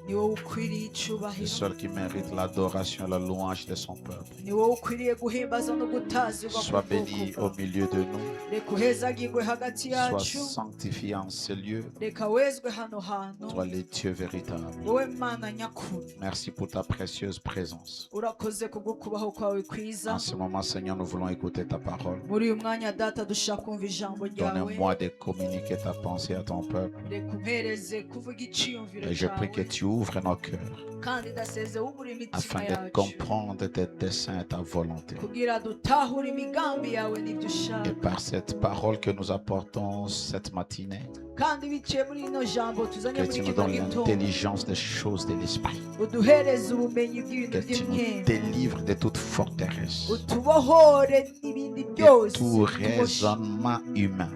ni wowe ukwiriye icyubahiro, le seul qui mérite l'adoration et la louange de son peuple. ni wowe ukwiriye guhimbaza no gutazirwa Sois béni au milieu de nous, reka uhezagirwe hagati sois yacu, sanctifié en ce lieu, reka wezwe hano hantu, toi le Dieu véritable. wowe Mana nyakuri. Merci pour ta précieuse présence. Urakoze kubwo kubaho kwawe kwiza. En ce moment, Seigneur, nous voulons écouter ta parole. Muri uyu mwanya data dushaka kumva ijambo ryawe, Donne-moi de communiquer ta pensée à ton peuple. reka umpereze kuvuga icyiyumviro Et je prie que cyawe, tu ouvres nos cœurs kandi ndaseze wubure imitima afin de yacu comprendre tes desseins et ta volonté. kugira dutahure imigambi yawe n'ibyo Et ushaka, par cette parole que nous apportons cette matinée, kandi biciye muri ino jambo tuzanye que muri tu nous kino donnes gitondo, l'intelligence des choses de l'esprit. uduhereze ubumenyi bw'ibintu Que tu nous by'imyenda, délivres de toute forteresse, utubohore n'ibindi de byose tout bituboshe, raisonnement humain.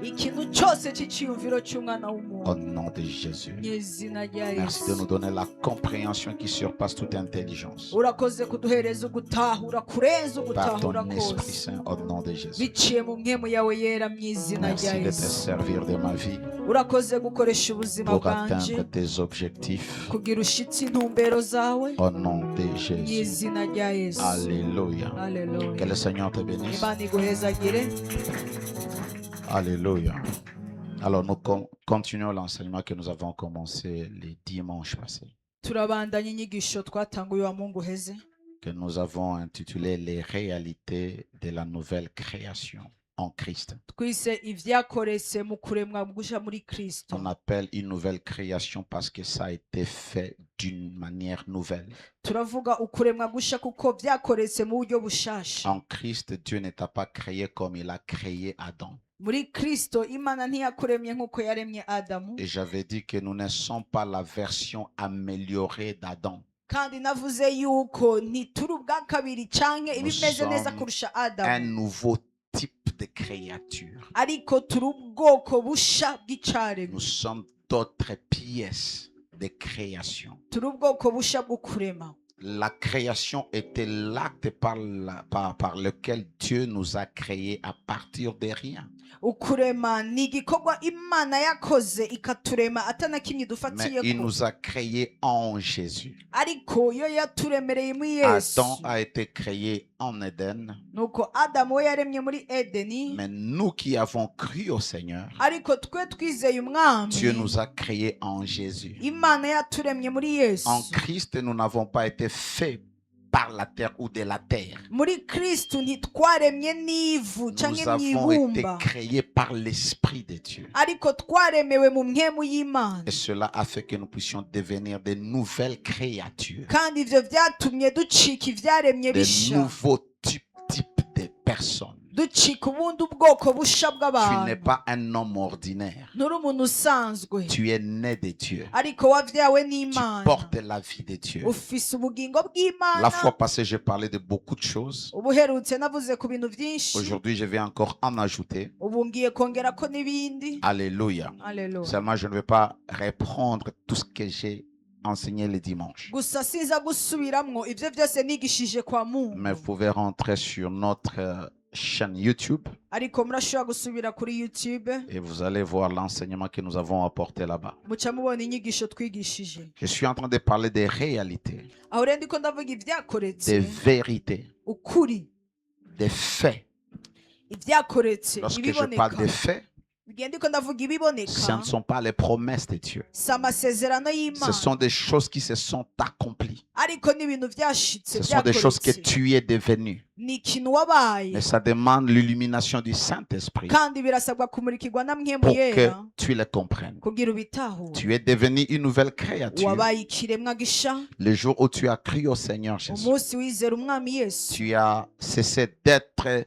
ikintu cyose cy'icyiyumviro cy'umwana Au w'umuntu, nom de Jésus. mu izina rya Merci de Yesu. nous donner la compréhension qui surpasse toute intelligence. Urakoze kuduhereza ugutahura kurenza Par ugutahura ton Esprit kose, Saint, au nom de Jésus. biciye mu mpemu yawe yera mu izina Merci rya de te Yesu. servir de ma vie Urakoze gukoresha ubuzima pour bwanje atteindre tes objectifs. kugira ushitse intumbero zawe Au nom de mu Jésus. izina rya Yesu. Alléluia. Que Alléluia. le Seigneur te bénisse. Imana iguhezagire. Alléluia. Alors nous continuons l'enseignement que nous avons commencé les dimanches passés, Turabandanya inyigisho twatanguye wa Mungu heze, que nous avons intitulé les réalités de la nouvelle création en Christ. twise ivyakoretse mu kuremwa gusha muri Kristo. On appelle une nouvelle création parce que ça a été fait d'une manière nouvelle. Turavuga ukuremwa gusha kuko vyakoretse mu buryo bushasha. En Christ, Dieu ne t'a pas créé comme il a créé Adam. Muri Kristo Imana ntiyakuremye nk'uko yaremye Adamu, Et j'avais dit que nous ne sommes pas la version améliorée d'Adam. kandi navuze yuko ntituri ubwa kabiri canke ibimeze neza sommes kurusha Un Adamu, nouveau type de créature. ariko turi ubwoko busha bw'icaremwe, Nous sommes d'autres pièces de création. turi ubwoko busha bwo kurema. La création était l'acte par lequel Dieu nous a créés à partir de rien. Ukurema ni igikorwa Imana yakoze ikaturema atana kimwe Mais il dufatiyeko, nous a créés en Jésus. ariko yo yaturemereye muri Yesu. Adam a été créé en Éden. Nuko Adamu we yaremye muri Edeni, Mais nous qui avons cru au Seigneur, ariko twe twizeye umwami, Dieu nous a créés en Jésus. Imana yaturemye muri Yesu. En Christ, nous n'avons pas été faits par la terre ou de la terre. Muri Kristo ntitwaremye n'ivu canke Nous avons été mw'ibumba, créés par l'Esprit de Dieu. ariko twaremewe mu mpemu y'Imana, Et cela a fait que nous puissions devenir de nouvelles créatures, kandi ivyo vyatumye ducika ivyaremye de bisha, nouveaux types de personnes. ducika ubundi ubwoko busha Tu n'es bw'abantu. pas un homme ordinaire. Nturi umuntu usanzwe, Tu es né de Dieu. ariko wavyawe Tu n'Imana, portes la vie de Dieu. ufise ubugingo La bw'Imana. fois passée, j'ai parlé de beaucoup de choses. Ubuherutse navuze ku bintu vyinshi, Aujourd'hui, je vais encore en ajouter. ubu ngiye kongerako n'ibindi. Alléluia. Alleluia. Seulement, je ne vais pas reprendre tout ce que j'ai enseigné le dimanche. Gusa sinza gusubiramwo ivyo vyose nigishije kwa Mungu, Mais vous pouvez rentrer sur notre chaîne YouTube ariko murashobora gusubira kuri YouTube et vous allez voir l'enseignement que nous avons apporté là-bas. muca mubona inyigisho twigishije. Je suis en train de parler des réalités, Aho rero ndiko ndavuga ivyakoretse, des vérités, ukuri, des faits. ivyakoretse, Lorsque je parle ibiboneka. des faits, Igihe ndiko ndavuga ce ibiboneka, ne sont pas les promesses de Dieu. si amasezerano Ce y'Imana, sont des choses qui se sont accomplies. ariko n'ibintu vyashitse Ce sont des choses que vyakoretse. tu es devenu. Ni ikintu wabaye, Mais ça demande l'illumination du Saint-Esprit kandi birasabwa kumurikirwa na mpwemu pour que yera tu les comprennes. kugira ubitahure. Tu es devenu une nouvelle créature Wabaye ikiremwa gisha le jour où tu as cru au Seigneur Jésus. umunsi wizera umwami Yesu. Tu as cessé d'être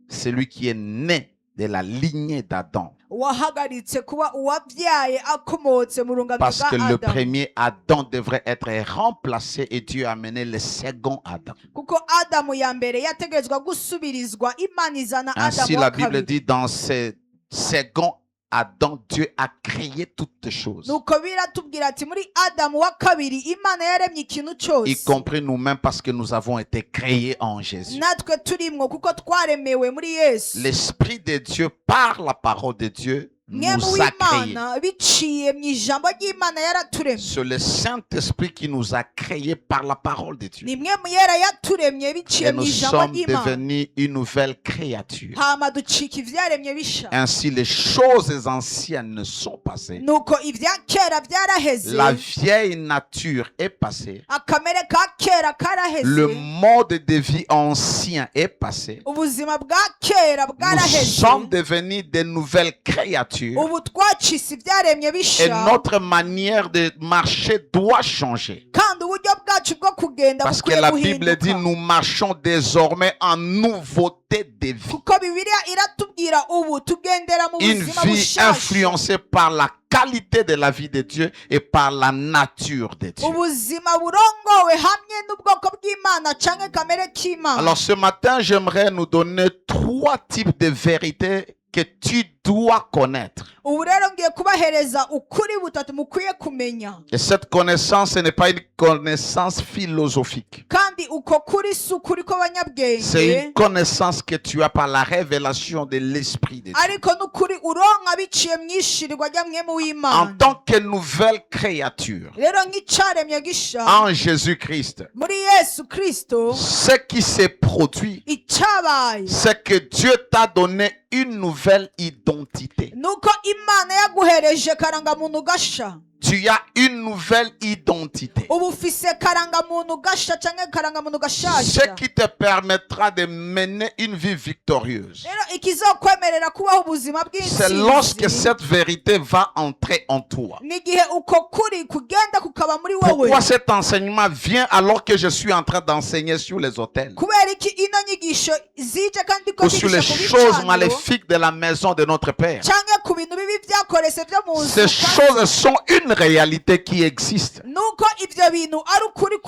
celui qui est né de la lignée d'Adam. Wahagaritse kuba uwavyaye akomotse mu rungano Parce que rwa le Adamu, premier Adam devrait être remplacé et Dieu a amené le second Adam. kuko Adamu ya mbere yategerezwa gusubirizwa, Imana izana Ainsi Adamu la wa Bible kabiri. dit dans ce second Adam, Dieu a créé toutes choses, Nuko biratubwira ati muri Adamu wa kabiri Imana yaremye ikintu y cyose, compris nous-mêmes parce que nous avons été créés en Jésus. natwe turimwo kuko twaremewe muri Yesu. L'Esprit de Dieu, par la parole de Dieu, mwe mu nous a créés. w'Imana biciye mu ijambo ry'Imana yaraturemye. C'est le Saint-Esprit qui nous a créés par la parole de Dieu. Ni mwe mu yera yaturemye biciye Et mu nous ijambo sommes ry'Imana. devenus une nouvelle créature. Hama ducika ivyaremye bisha. Ainsi, les choses anciennes sont passées. Nuko ivya kera vyaraheze. La vieille nature est passée. Akamere ka kera karaheze. Le mode de vie ancien est passé. Ubuzima bwa kera Nous bwaraheze. sommes devenus de nouvelles créatures. Ubu twacise ivyaremye Et bisha. notre manière de marcher doit changer. Kandi uburyo bwacu bwo kugenda Parce que bukwiye la Bible dit guhinduka. nous marchons désormais en nouveauté de vie. Kuko Bibiliya iratubwira ubu tugendera mu Une buzima vie bushasha. influencée par la qualité de la vie de Dieu et par la nature de Dieu. Ubuzima burongowe hamwe n'ubwoko bw'Imana canke kamere k'Imana. Alors ce matin, j'aimerais nous donner 3 types de vérités que tu dois connaître. Ubu rero ngiye kubahereza ukuri butatu mukwiye kumenya. Et cette connaissance, ce n'est pas une connaissance philosophique. Kandi uko kuri si ukuri C'est kw'abanyabwenge, une connaissance que tu as par la révélation de l'Esprit de Dieu. ariko n'ukuri uronka biciye mw'ishirirwa rya mwemu En w'Imana. tant que nouvelle créature Rero nk'icaremye gisha en Jésus-Christ, muri Yesu Kristo, ce qui s'est produit, icabaye c'est que Dieu t'a donné une nouvelle identité. nuko Imana yaguhereje karangamuntu gasha. Tu as une nouvelle identité. Ubu ufise karangamuntu gasha canke karangamuntu Ce gashasha. qui te permettra de mener une vie victorieuse. Rero ikizokwemerera kubaho ubuzima C'est lorsque bw'intsinzi cette vérité va entrer en toi. n'igihe uko kuri kugenda kukaba muri wowe. Pourquoi cet enseignement vient alors que je suis en train d'enseigner sur les autels Kubera iki ino nyigisho zije kandi ko ou sur les zigisha ku choses bicaniro maléfiques de la maison de notre Père? canke ku bintu bibi vyakorese vyo mu Ces nzu choses sont une réalité qui existe. nuko ivyo bintu ari ukuri Mais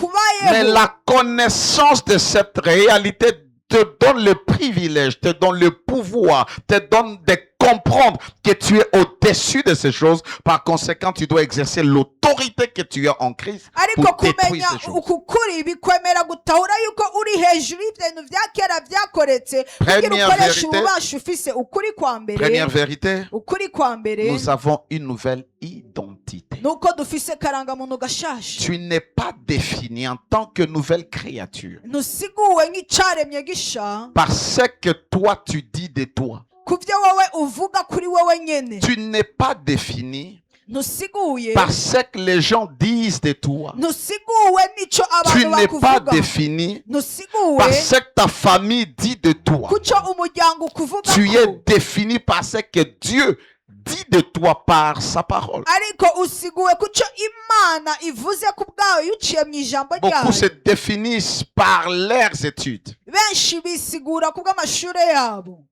kubayeho. la connaissance de cette réalité te donne le privilège, te donne le pouvoir, te donne de comprendre que tu es au-dessus de ces choses. Par conséquent, tu dois exercer l'autorité que tu as en Christ ariko pour détruire kumenya ces choses. uku kuri bikwemera gutahura yuko uri hejuru y'ivyo bintu vya kera vyakoretse kugira Première ukoresha vérité. ububasha ufise. Ukuri kwa Première mbere, vérité, ukuri kwa mbere nous avons une nouvelle identité. nuko dufise karangamuntu gashasha. Tu n'es pas défini en tant que nouvelle créature Ntusiguwe nk'icaremye gisha par ce que toi tu dis de toi. ku vyo wowe uvuga kuri wowe nyene. Tu n'es pas défini Ntusiguye par ce que les gens disent de toi. ntusiguwe n'ico Tu abantu n'es pas bakuvuga. défini Ntusiguwe par ce que ta famille dit de toi. kuco umuryango ukuvuga Tu es ko. défini par ce que Dieu dit de toi par sa parole. Ariko usiguwe kuco Imana ivuze ku bwawe yuciye mu ijambo Beaucoup se ryayo. définissent par leurs études, Benshi bisigura ku bw'amashure yabo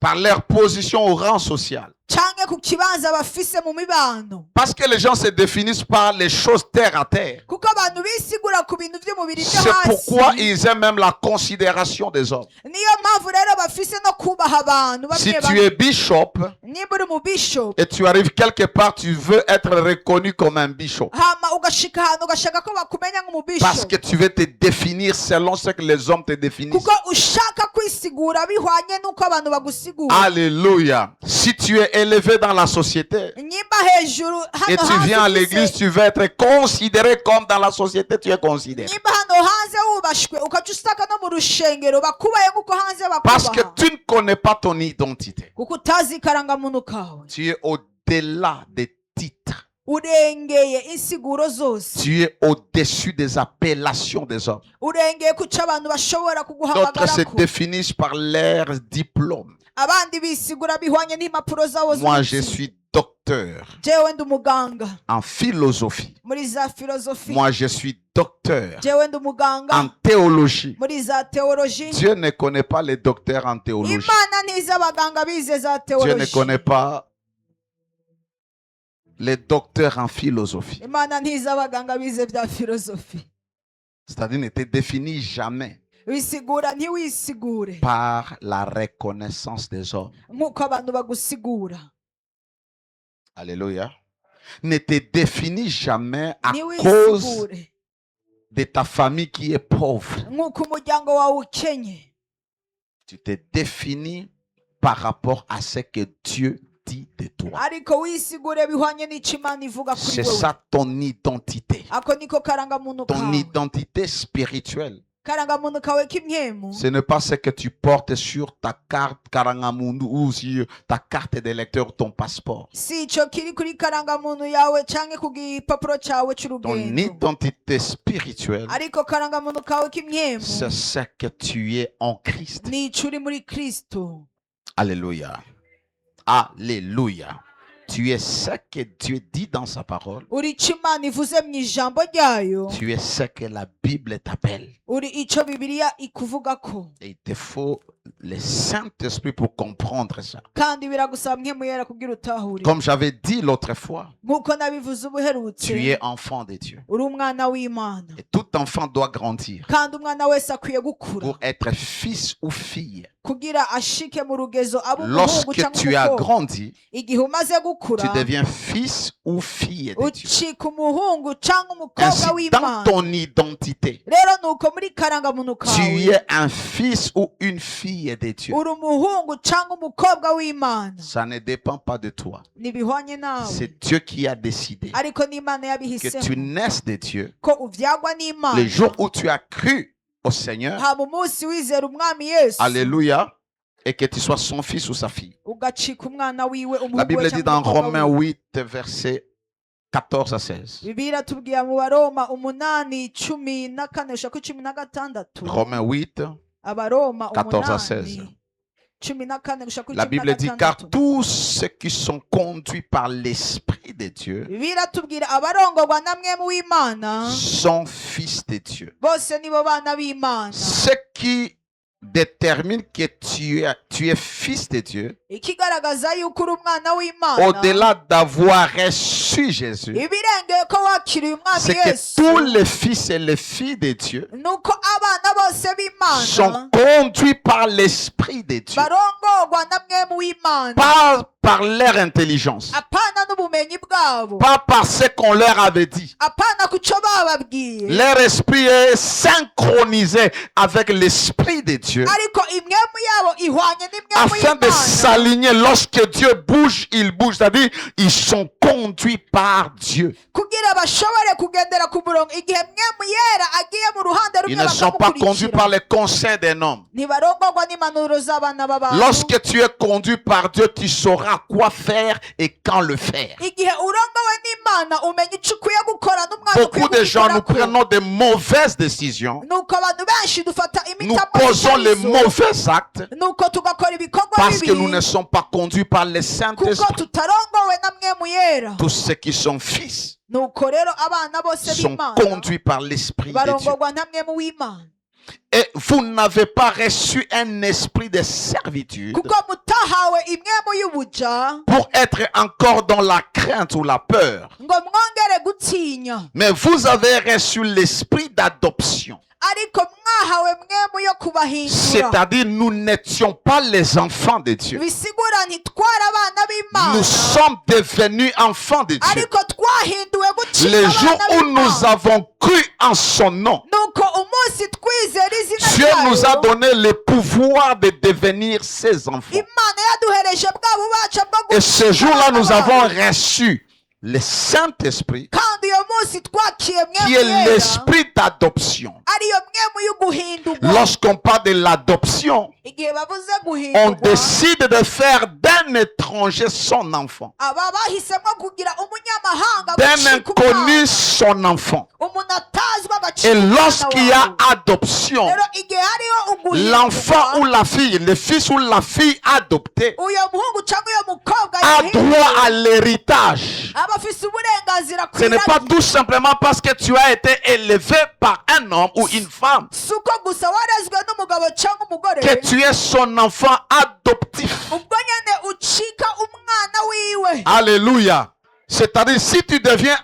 par leur position au rang social. canke ku kibanza bafise mu mibano. Parce que les gens se définissent par les choses terre à terre. Kuko abantu bisigura ku bintu vy'umubiri vyo C'est pourquoi hasi. ils aiment même la considération des hommes. Niyo mpamvu rero bafise no kubaha abantu Si bamwe tu bamwe. es bishop Nimba uri mu bishop et tu arrives quelque part, tu veux être reconnu comme un bishop. hama ugashika ahantu ugashaka ko bakumenya nk'umu Parce que bishop tu veux te définir selon ce que les hommes te définissent. kuko ushaka kwisigura bihwanye n'uko abantu bagusigura. Alléluia. Si tu es élevé dans la société Nyimba hejuru et hano tu viens à hanze l'église, ufise- tu veux être considéré comme dans la société, tu es considéré. nyimba hano hanze wubashwe ukaca usaka no mu rushengero bakubaye nk'uko hanze Parce que bakubaha tu ne connais pas ton identité. kuko utazi ikarangamuntu kawe. Tu es au-delà des titres. Urengeye insiguro zose, Tu es au-dessus des appellations des hommes. urengeye kuco abantu bashobora D'autres se kuguhamagarako. définissent par leurs diplômes. Abandi bisigura bihwanye n'impapuro zabo Moi, je z'ubuzi. suis docteur Jewe ndi umuganga en philosophie. muri za filozofi. Moi, je suis docteur Jewe ndi umuganga en théologie. muri za teoloji. Dieu ne connaît pas les docteurs en théologie. Imana ntizi abaganga bize za Dieu ne teoloji. connaît pas les docteurs en philosophie. Imana ntizi abaganga bize vya filozofi. C'est-à-dire ne te définis jamais Wisigura ntiwisigure par la reconnaissance des hommes. nk'uko abantu bagusigura. Alléluia. Ne te définis jamais à cause Ntiwisigure de ta famille qui est pauvre. nk'uko umuryango wawe ukenye. Tu te définis par rapport à ce que Dieu dit de toi. ariko wisigure bihwanye n'icyo Imana ivuga kuri C'est wowe. ça ton identité. Ako niko karangamuntu Ton kawe. identité spirituelle. Karangamuntu kawe k'imyemu. Ce n'est pas ce que tu portes sur ta carte Karangamundu ou sur ta carte d'électeur, ton passeport. Si ico kiri kuri karangamuntu yawe canke ku gipapuro cawe Ton c'urugendo. identité spirituelle, Ariko karangamuntu kawe k'imyemu c'est ce que tu es en Christ. ni ico uri muri Kristo. Alléluia. Alléluia. Tu es ce que Dieu dit dans sa parole. Uri ico Imana ivuze mu ijambo ryayo. Tu es ce que la Bible t'appelle. Uri ico Bibiliya ikuvugako. Et il te faut le Saint-Esprit pour comprendre ça. Kandi biragusaba mpwemu yera kugira utahure. Comme j'avais dit l'autre fois, Nk'uko nabivuze ubuherutse. tu es enfant de Dieu. Uri umwana w'Imana. Et tout enfant doit grandir Kandi umwana wese akwiye gukura. pour être fils ou fille. Kugira ashike mu rugezo abo umuhungu Lorsque cyangwa tu as umukobwa. grandi, Igihe umaze gukura. tu deviens fils ou fille de Dieu. Ucika umuhungu cyangwa umukobwa Ainsi, dans w'Imana. ton identité, Rero nuko muri karangamuntu tu kawe. es un fils ou une fille de Dieu. Uri umuhungu cyangwa umukobwa w'Imana. Ça ne dépend pas de toi. Ntibihwanye nawe. C'est Dieu qui a décidé Ariko n'Imana que tu yabihisemo. naisses de Dieu. Ko uvyagwa n'Imana. Le jour où tu as cru au Seigneur, hama umunsi wizera umwami Yesu. alléluia, et que tu sois son fils ou sa fille. Ugacika umwana wiwe La umuhungu Bible we dit cyangwa dans umukobwa Romains wiwe. 8, versets 14 à 16. Bibiliya tubwira mu Baroma 8:14-16. Romains 8, Abaroma 14 à 16. 8:14-16. La Bible dit, car tous ceux qui sont conduits par l'Esprit de Dieu Bibiliya tubwira abarongorwa na mwemu w'Imana sont fils de Dieu. bose nibo bana b'Imana. Ce qui détermine que tu es fils de Dieu, Ikigaragaza yuko uri umwana w'Imana. au-delà d'avoir reçu Jésus, Ibirengeye ko wakiriye umwami c'est que Yesu. tous les fils et les filles de Dieu Nuko abana bose sont b'Imana conduits par l'Esprit de Dieu, barongorwa na mwemu w'Imana. pas par leur intelligence, Apana n'ubumenyi bwabo. pas par ce qu'on leur avait dit. Apana kuco bababwiye. Leur esprit est synchronisé avec l'Esprit de Dieu Ariko imwemu yabo ihwanye n'imwemu afin de y'Imana. s'aligner. Lorsque Dieu bouge, il bouge. C'est-à-dire, ils sont conduits par Dieu. Kugira bashobore kugendera ku murongo igihe mwemu yera agiye mu ruhande Ils rumwe ne sont pas conduits par bakamukurikira. les conseils d'un homme. Ntibarongorwa n'impanuro z'abana b'abantu. Lorsque tu es conduit par Dieu, tu sauras quoi faire et quand le faire. Igihe urongowe n'Imana umenya icyo ukwiye gukora n'umwanya ukwiye Beaucoup de gens, nous kugikorako. prenons de mauvaises décisions. Nuko abantu benshi dufata Nous imitamo posons les itarizo. mauvais actes Nuko tugakora ibikorwa parce que nous bibi ne sommes pas conduits par le kuko Saint-Esprit. tutarongowe na mwemu yera. Tous ceux qui sont fils Nuko rero abana bose sont b'Imana conduits par l'Esprit de Dieu. barongorwa na mwemu w'Imana. Et vous n'avez pas reçu un esprit de servitude Kuko mutahawe imwemu y'ubuja pour être encore dans la crainte ou la peur. ngo mwongere gutinya. Mais vous avez reçu l'esprit d'adoption. Ariko mwahawe mwemu yo kubahindura. C'est-à-dire, nous n'étions pas les enfants de Dieu. Bisigura ntitwara abana Nous b'Imana. sommes devenus enfants de Dieu. Ariko twahinduwe gucika Le jour abana où nous b'Imana. avons cru en son nom, Nuko umunsi twizera izina Dieu nous a ryayo, donné le pouvoir de devenir ses enfants. Imana yaduhereje bwa bubasha bwo Et ce jour-là, nous abana avons bayo. reçu le Saint-Esprit, Kandi uyo munsi twakiye qui mwemu est yera l'esprit d'adoption. ariyo mwemu y'uguhindurwa. Lorsqu'on parle de l'adoption, Igihe bavuze on guhindurwa décide de faire d'un étranger son enfant, aba bahisemo kugira umunyamahanga d'un gucika inconnu umwana. son enfant. Umuntu atazwi agacika Et umwana lorsqu'il y a wawe. adoption, Rero igihe hariho l'enfant ou uguhindurwa, la fille, le fils ou la fille adoptée uyo muhungu cyangwa uyo mukobwa a yahinduwe, droit à l'héritage. aba afise uburenganzira ku Ce n'est pas iragi. tout simplement parce que tu as été élevé par un homme ou une femme Si uko gusa warezwe n'umugabo cyangwa umugore que tu es son enfant adoptif. ubwo nyene ucika umwana wiwe. Alléluia. C'est-à-dire, si tu deviens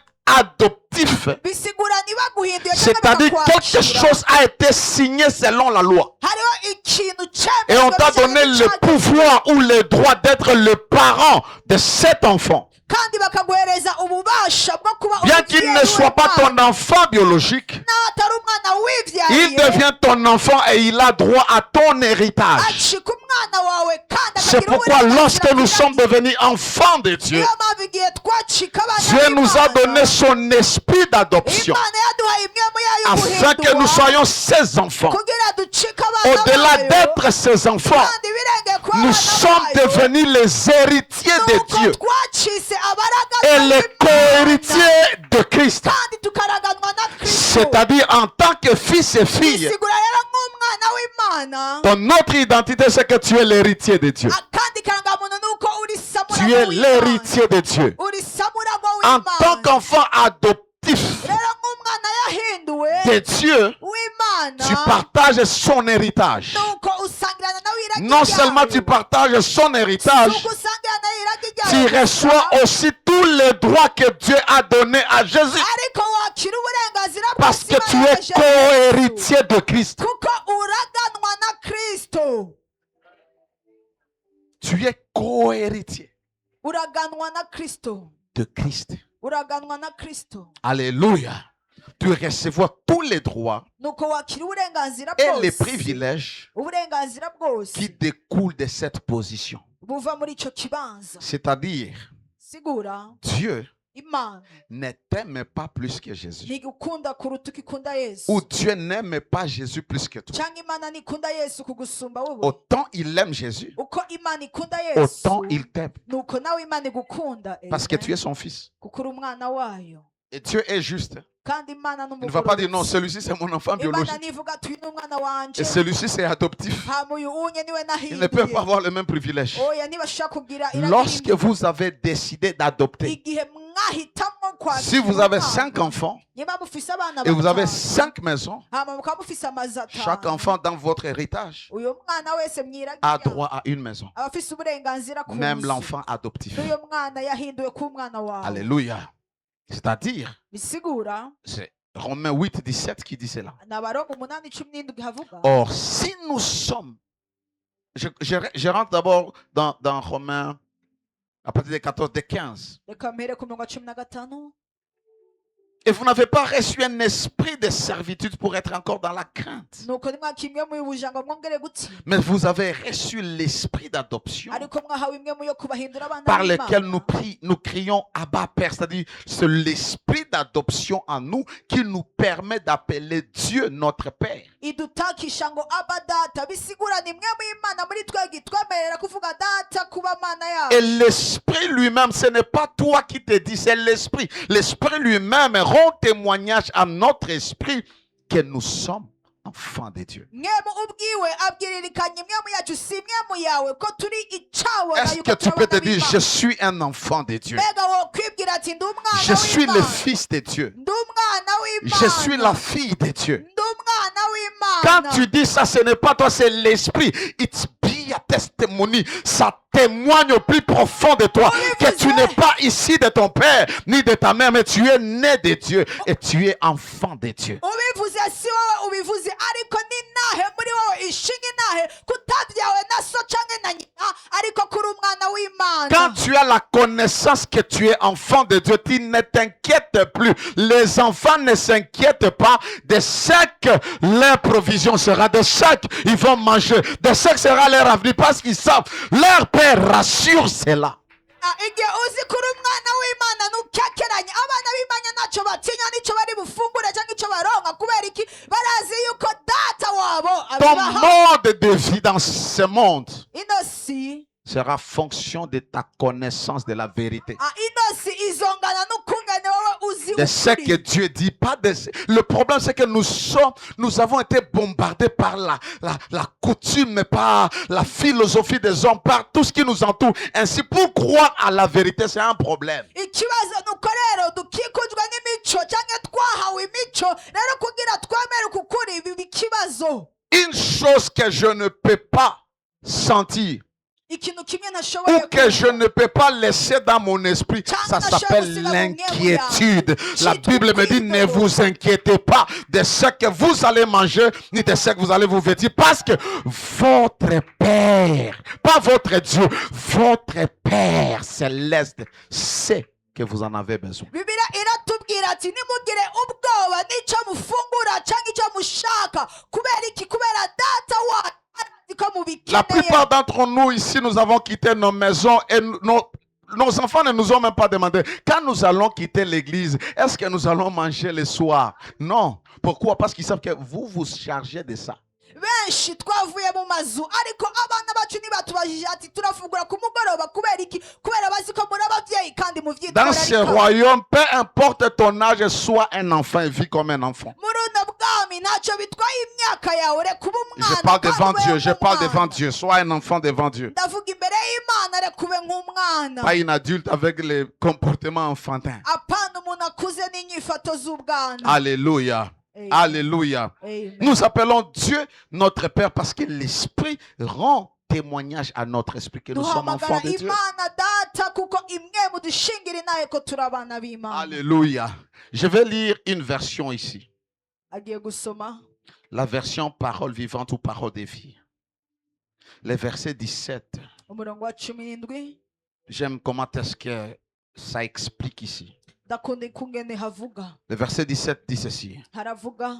adoptif, Bisigura nibaguhinduye cyangwa c'est-à-dire quelque bakakwakira. chose a été signé selon la loi. Hariho ikintu Et on cyemejwe t'a bijyanye donné le n'icyaha. pouvoir ou le droit d'être le parent de cet enfant. Kandi bakaguhereza ububasha bwo kuba Bien qu'il ne umubyeyi soit pas w'umwana. ton enfant biologique, N'atari umwana il wivyariye devient ton enfant et il a droit à ton héritage. acika umwana wawe kandi C'est akagira pourquoi uburenganzira lorsque nous ku sommes iragi. devenus enfants de Dieu, niyo mpamvu igihe twacika abana Dieu nous a donné b'Imana, son esprit d'adoption Imana yaduhaye imwe yayo afin que nous guhindurwa soyons ses enfants. kugira ducike abana Au-delà bayo d'être ses enfants, kandi birenge kuba nous abana sommes bayo devenus les héritiers de nuko Dieu twacise et abaragazwa les b'Imana co-héritiers de Christ. kandi tukaraganwa na Kristo. C'est-à-dire en tant que fils et fille, bisigura rero nk'umwana w'Imana ton autre identité c'est que tu es l'héritier de Dieu. kandi karangamuntu ni uko uri Tu es samuragwa w'Imana l'héritier de Dieu. uri samuragwa En tant w'Imana qu'enfant adoptif rero nk'umwana yahinduwe de Dieu, w'Imana tu partages son héritage. nuko usangirana nawe iragi Non seulement tu partages son héritage, nuko usangirana nawe iragi tu ryayo reçois aussi tous les droits que Dieu a donnés à Jésus. ariko wakira uburenganzira Parce que bwose tu Imana es yaje co-héritier de Christ. kuko uraganwa na Kristo Tu es co-héritier uraganwa na Kristo de Christ. uraganwa na Kristo Alléluia. Tu recevras tous les droits nuko wakira uburenganzira et les bwose privilèges uburenganzira bwose qui découlent de cette position. buva muri ico kibanza C'est-à-dire, sigura Dieu Imana ne t'aime pas plus que Jésus. ntigukunda kuruta uko ikunda Yesu Ou Dieu n'aime pas Jésus plus que toi. cyangwa Imana ntikunda Yesu kugusumba wowe Autant il aime Jésus, uko Imana ikunda Yesu autant il t'aime. nuko nawe Imana igukunda Parce que tu es son fils. kuko uri umwana wayo Et Dieu est juste. kandi Imana Il ne va pas dire non, n'umugororotsi celui-ci c'est mon enfant Imana biologique. nivuga ati uyu ni umwana wanje Et celui-ci c'est adoptif. hama uyu unye niwe Ils ne peuvent pas nahinduye avoir le même privilège. oya ntibashaka kugira Lorsque vous avez décidé d'adopter, igihe mwahitamwo kwakira si vous avez umwana, 5 enfants niba mufise abana et vous avez batanu, 5 maisons, hama mukaba mufise amazu chaque atanu enfant dans votre héritage uyu mwana wese a mwiragira droit à une maison. aba afise uburenganzira ku Même nzu l'enfant adoptif. n'uyu mwana yahinduwe ku mwana wawe Alléluia. C'est-à-dire, bisigura c'est Romains 8, 17 qui dit cela. ni abaroma 8:17 havuga Or, si nous sommes... Je rentre d'abord dans Romains, à partir des 14, des 15. reka mpere ku mirongo 15 Et vous n'avez pas reçu un esprit de servitude pour être encore dans la crainte. nuko nimwakira imwe mu y'ubujanga ngo mwongere gutinya Mais vous avez reçu l'esprit d'adoption ariko mwahawe imwe mu yo kubahindura abana par lequel b'Imana. nous crions Abba Père. C'est-à-dire, c'est l'esprit d'adoption en nous qui nous permet d'appeler Dieu notre Père. idutakisha ngo aba data bisigura ni mwe mu Imana muri twebwe twemerera kuvuga data kuba mana Et yacu l'esprit lui-même, ce n'est pas toi qui te dis, c'est l'esprit. L'esprit lui-même rend témoignage à notre esprit que nous sommes enfants de Dieu. mwemu ubwiwe abwiririkanya imwe mu yacu si imwe mu yawe ko turi icabona Est-ce yuko que tu peux te turabana dire, je suis un enfant de Dieu. mbega wo kwibwira ati ndi umwana Je suis le w'Imana fils de Dieu. ndi umwana w'Imana Je suis la fille de Dieu. ndi umwana Quand w'Imana tu dis ça, ce n'est pas toi, c'est l'esprit. It's be a testimony. Ça témoigne au plus profond de toi que tu n'es pas ici de ton père ni de ta mère, mais tu es né de Dieu et tu es enfant de Dieu. ubivuze si wowe ubivuze ariko ni nahe muri wowe ishinga inahe kutabyawe na so canke na nyina ariko kuri umwana w'Imana Quand tu as la connaissance que tu es enfant de Dieu, tu ne t'inquiètes plus. Les enfants ne s'inquiètent pas de ce que leur provision sera, de ce qu'ils vont manger, de ce que sera leur avenir, parce qu'ils savent, leur père rassure cela. igihe uzi kuri umwana w'Imana ntukekeranye abana b'Imana ntacyo batinya n'icyo bari bufungure cyangwa icyo baronka kubera iki barazi yuko data wabo Ton abibaha mode de vie dans ce monde ino si sera fonction de ta connaissance de la vérité. ino si izongana n'ukungane wowe uzi De ce que ukuri Dieu dit, pas de... Le problème, c'est que nous avons été bombardés par la coutume, par la philosophie des hommes, par tout ce qui nous entoure. Ainsi, pour croire à la vérité, c'est un problème. ikibazo nuko rero dukikujwe n'imico cyangwa twahawe imico rero kugira twemere ukukuri biba ikibazo Une chose que je ne peux pas sentir, ikintu kimwe ou ntashoboye que je ne peux pas laisser dans mon esprit, ça s'appelle l'inquiétude. La Bible me dit, ne vous inquiétez pas de ce que vous allez manger, ni de ce que vous allez vous vêtir, parce que votre Père, pas votre Dieu, votre Père céleste sait que vous en avez besoin. bibiliya iratubwira ati nimugire ubwoba n'icyo mufungura cyangwa icyo mushaka kubera iki kubera data wacu arazi ko La mubikeneye. plupart d'entre nous ici, nous avons quitté nos maisons et nos enfants ne nous ont même pas demandé. Quand nous allons quitter l'église, est-ce que nous allons manger le soir? Non. Pourquoi? Parce qu'ils savent que vous vous chargez de ça. Benshi twavuye mu mazu ariko abana bacu nibatubajije ati turafungura ku mugoroba kubera iki kubera bazi ko muri ababyeyi kandi Dans ce muvyitwararika. royaume, peu importe ton âge, sois un enfant et vis comme un enfant. Muri uno bwami ntacyo bitwaye imyaka yawe reka ube Je umwana parle kandi devant ube Dieu, je parle nk'umwana. devant Dieu. Sois un enfant devant Dieu. Ndavuga imbere y'Imana reka ube nk'umwana. Pas une adulte avec les comportements enfantins. Apana umuntu akuze n'inyifato z'ubwana. Alléluia. Amen. Alléluia. Amen. Nous appelons Dieu notre Père parce que l'Esprit rend témoignage à notre esprit que nous sommes enfants duhamagara de Dieu. Imana data kuko imwe mu dushingira inaye ko turi abana b'Imana. Alléluia. Je vais lire une version ici. Agiye gusoma La version parole vivante ou parole de vie. Le verset 17. umurongo wa 17. J'aime comment est-ce que ça explique ici. Ndakunda ikungene havuga. Le verset 17 dit ceci. Haravuga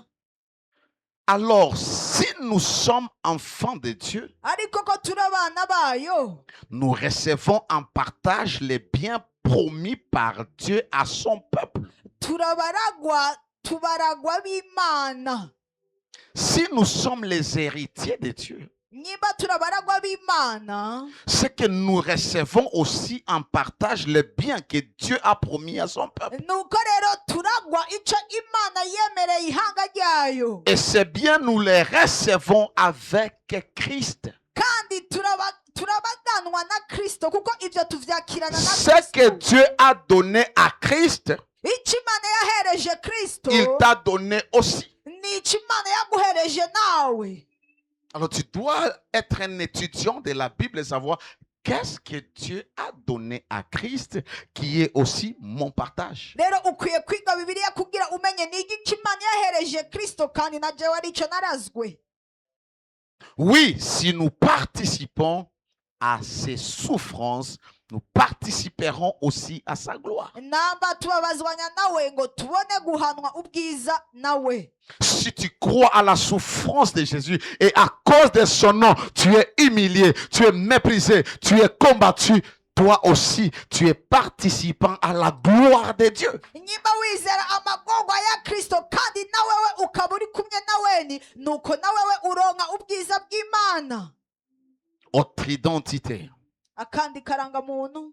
Alors, si nous sommes enfants de Dieu, ariko ko turi abana bayo nous recevons en partage les biens promis par Dieu à son peuple. tubaragwa b'Imana. Si nous sommes les héritiers de Dieu, Niba turabaragwa b'Imana, c'est que nous recevons aussi en partage les biens que Dieu a promis à son peuple. nuko rero turagwa ico Imana yemereye ihanga ryayo, Et ces biens, nous les recevons avec Christ. kandi turabaganwa na Kristo kuko ivyo tuvyakirana na Ce que Kristo. Dieu a donné à Christ, Ico Imana yahereje Kristo il t'a donné aussi. ni ico Imana yaguhereje nawe. Alors tu dois être un étudiant de la Bible et savoir qu'est-ce que Dieu a donné à Christ qui est aussi mon partage. Rero ukwiye kwiga Bibiliya kugira umenye ni iki Imana yahereje Kristo kandi na jewe arico narazwe. Oui, si nous participons à ses souffrances, nous participerons aussi à sa gloire. Namba tubabazwanya nawe ngo tubone guhanwa ubwiza nawe. Si tu crois à la souffrance de Jésus et à cause de son nom, tu es humilié, tu es méprisé, tu es combattu, toi aussi, tu es participant à la gloire de Dieu. Nyimba wizera amagorwa ya Kristo kandi nawewe ukaba uri kumwe naweni nuko nawewe uronka ubwiza bw'Imana. Autre identité. Akandi karanga muntu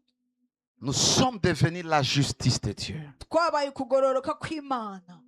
Nous sommes devenus la justice de Dieu. twabaye kugororoka kw'Imana.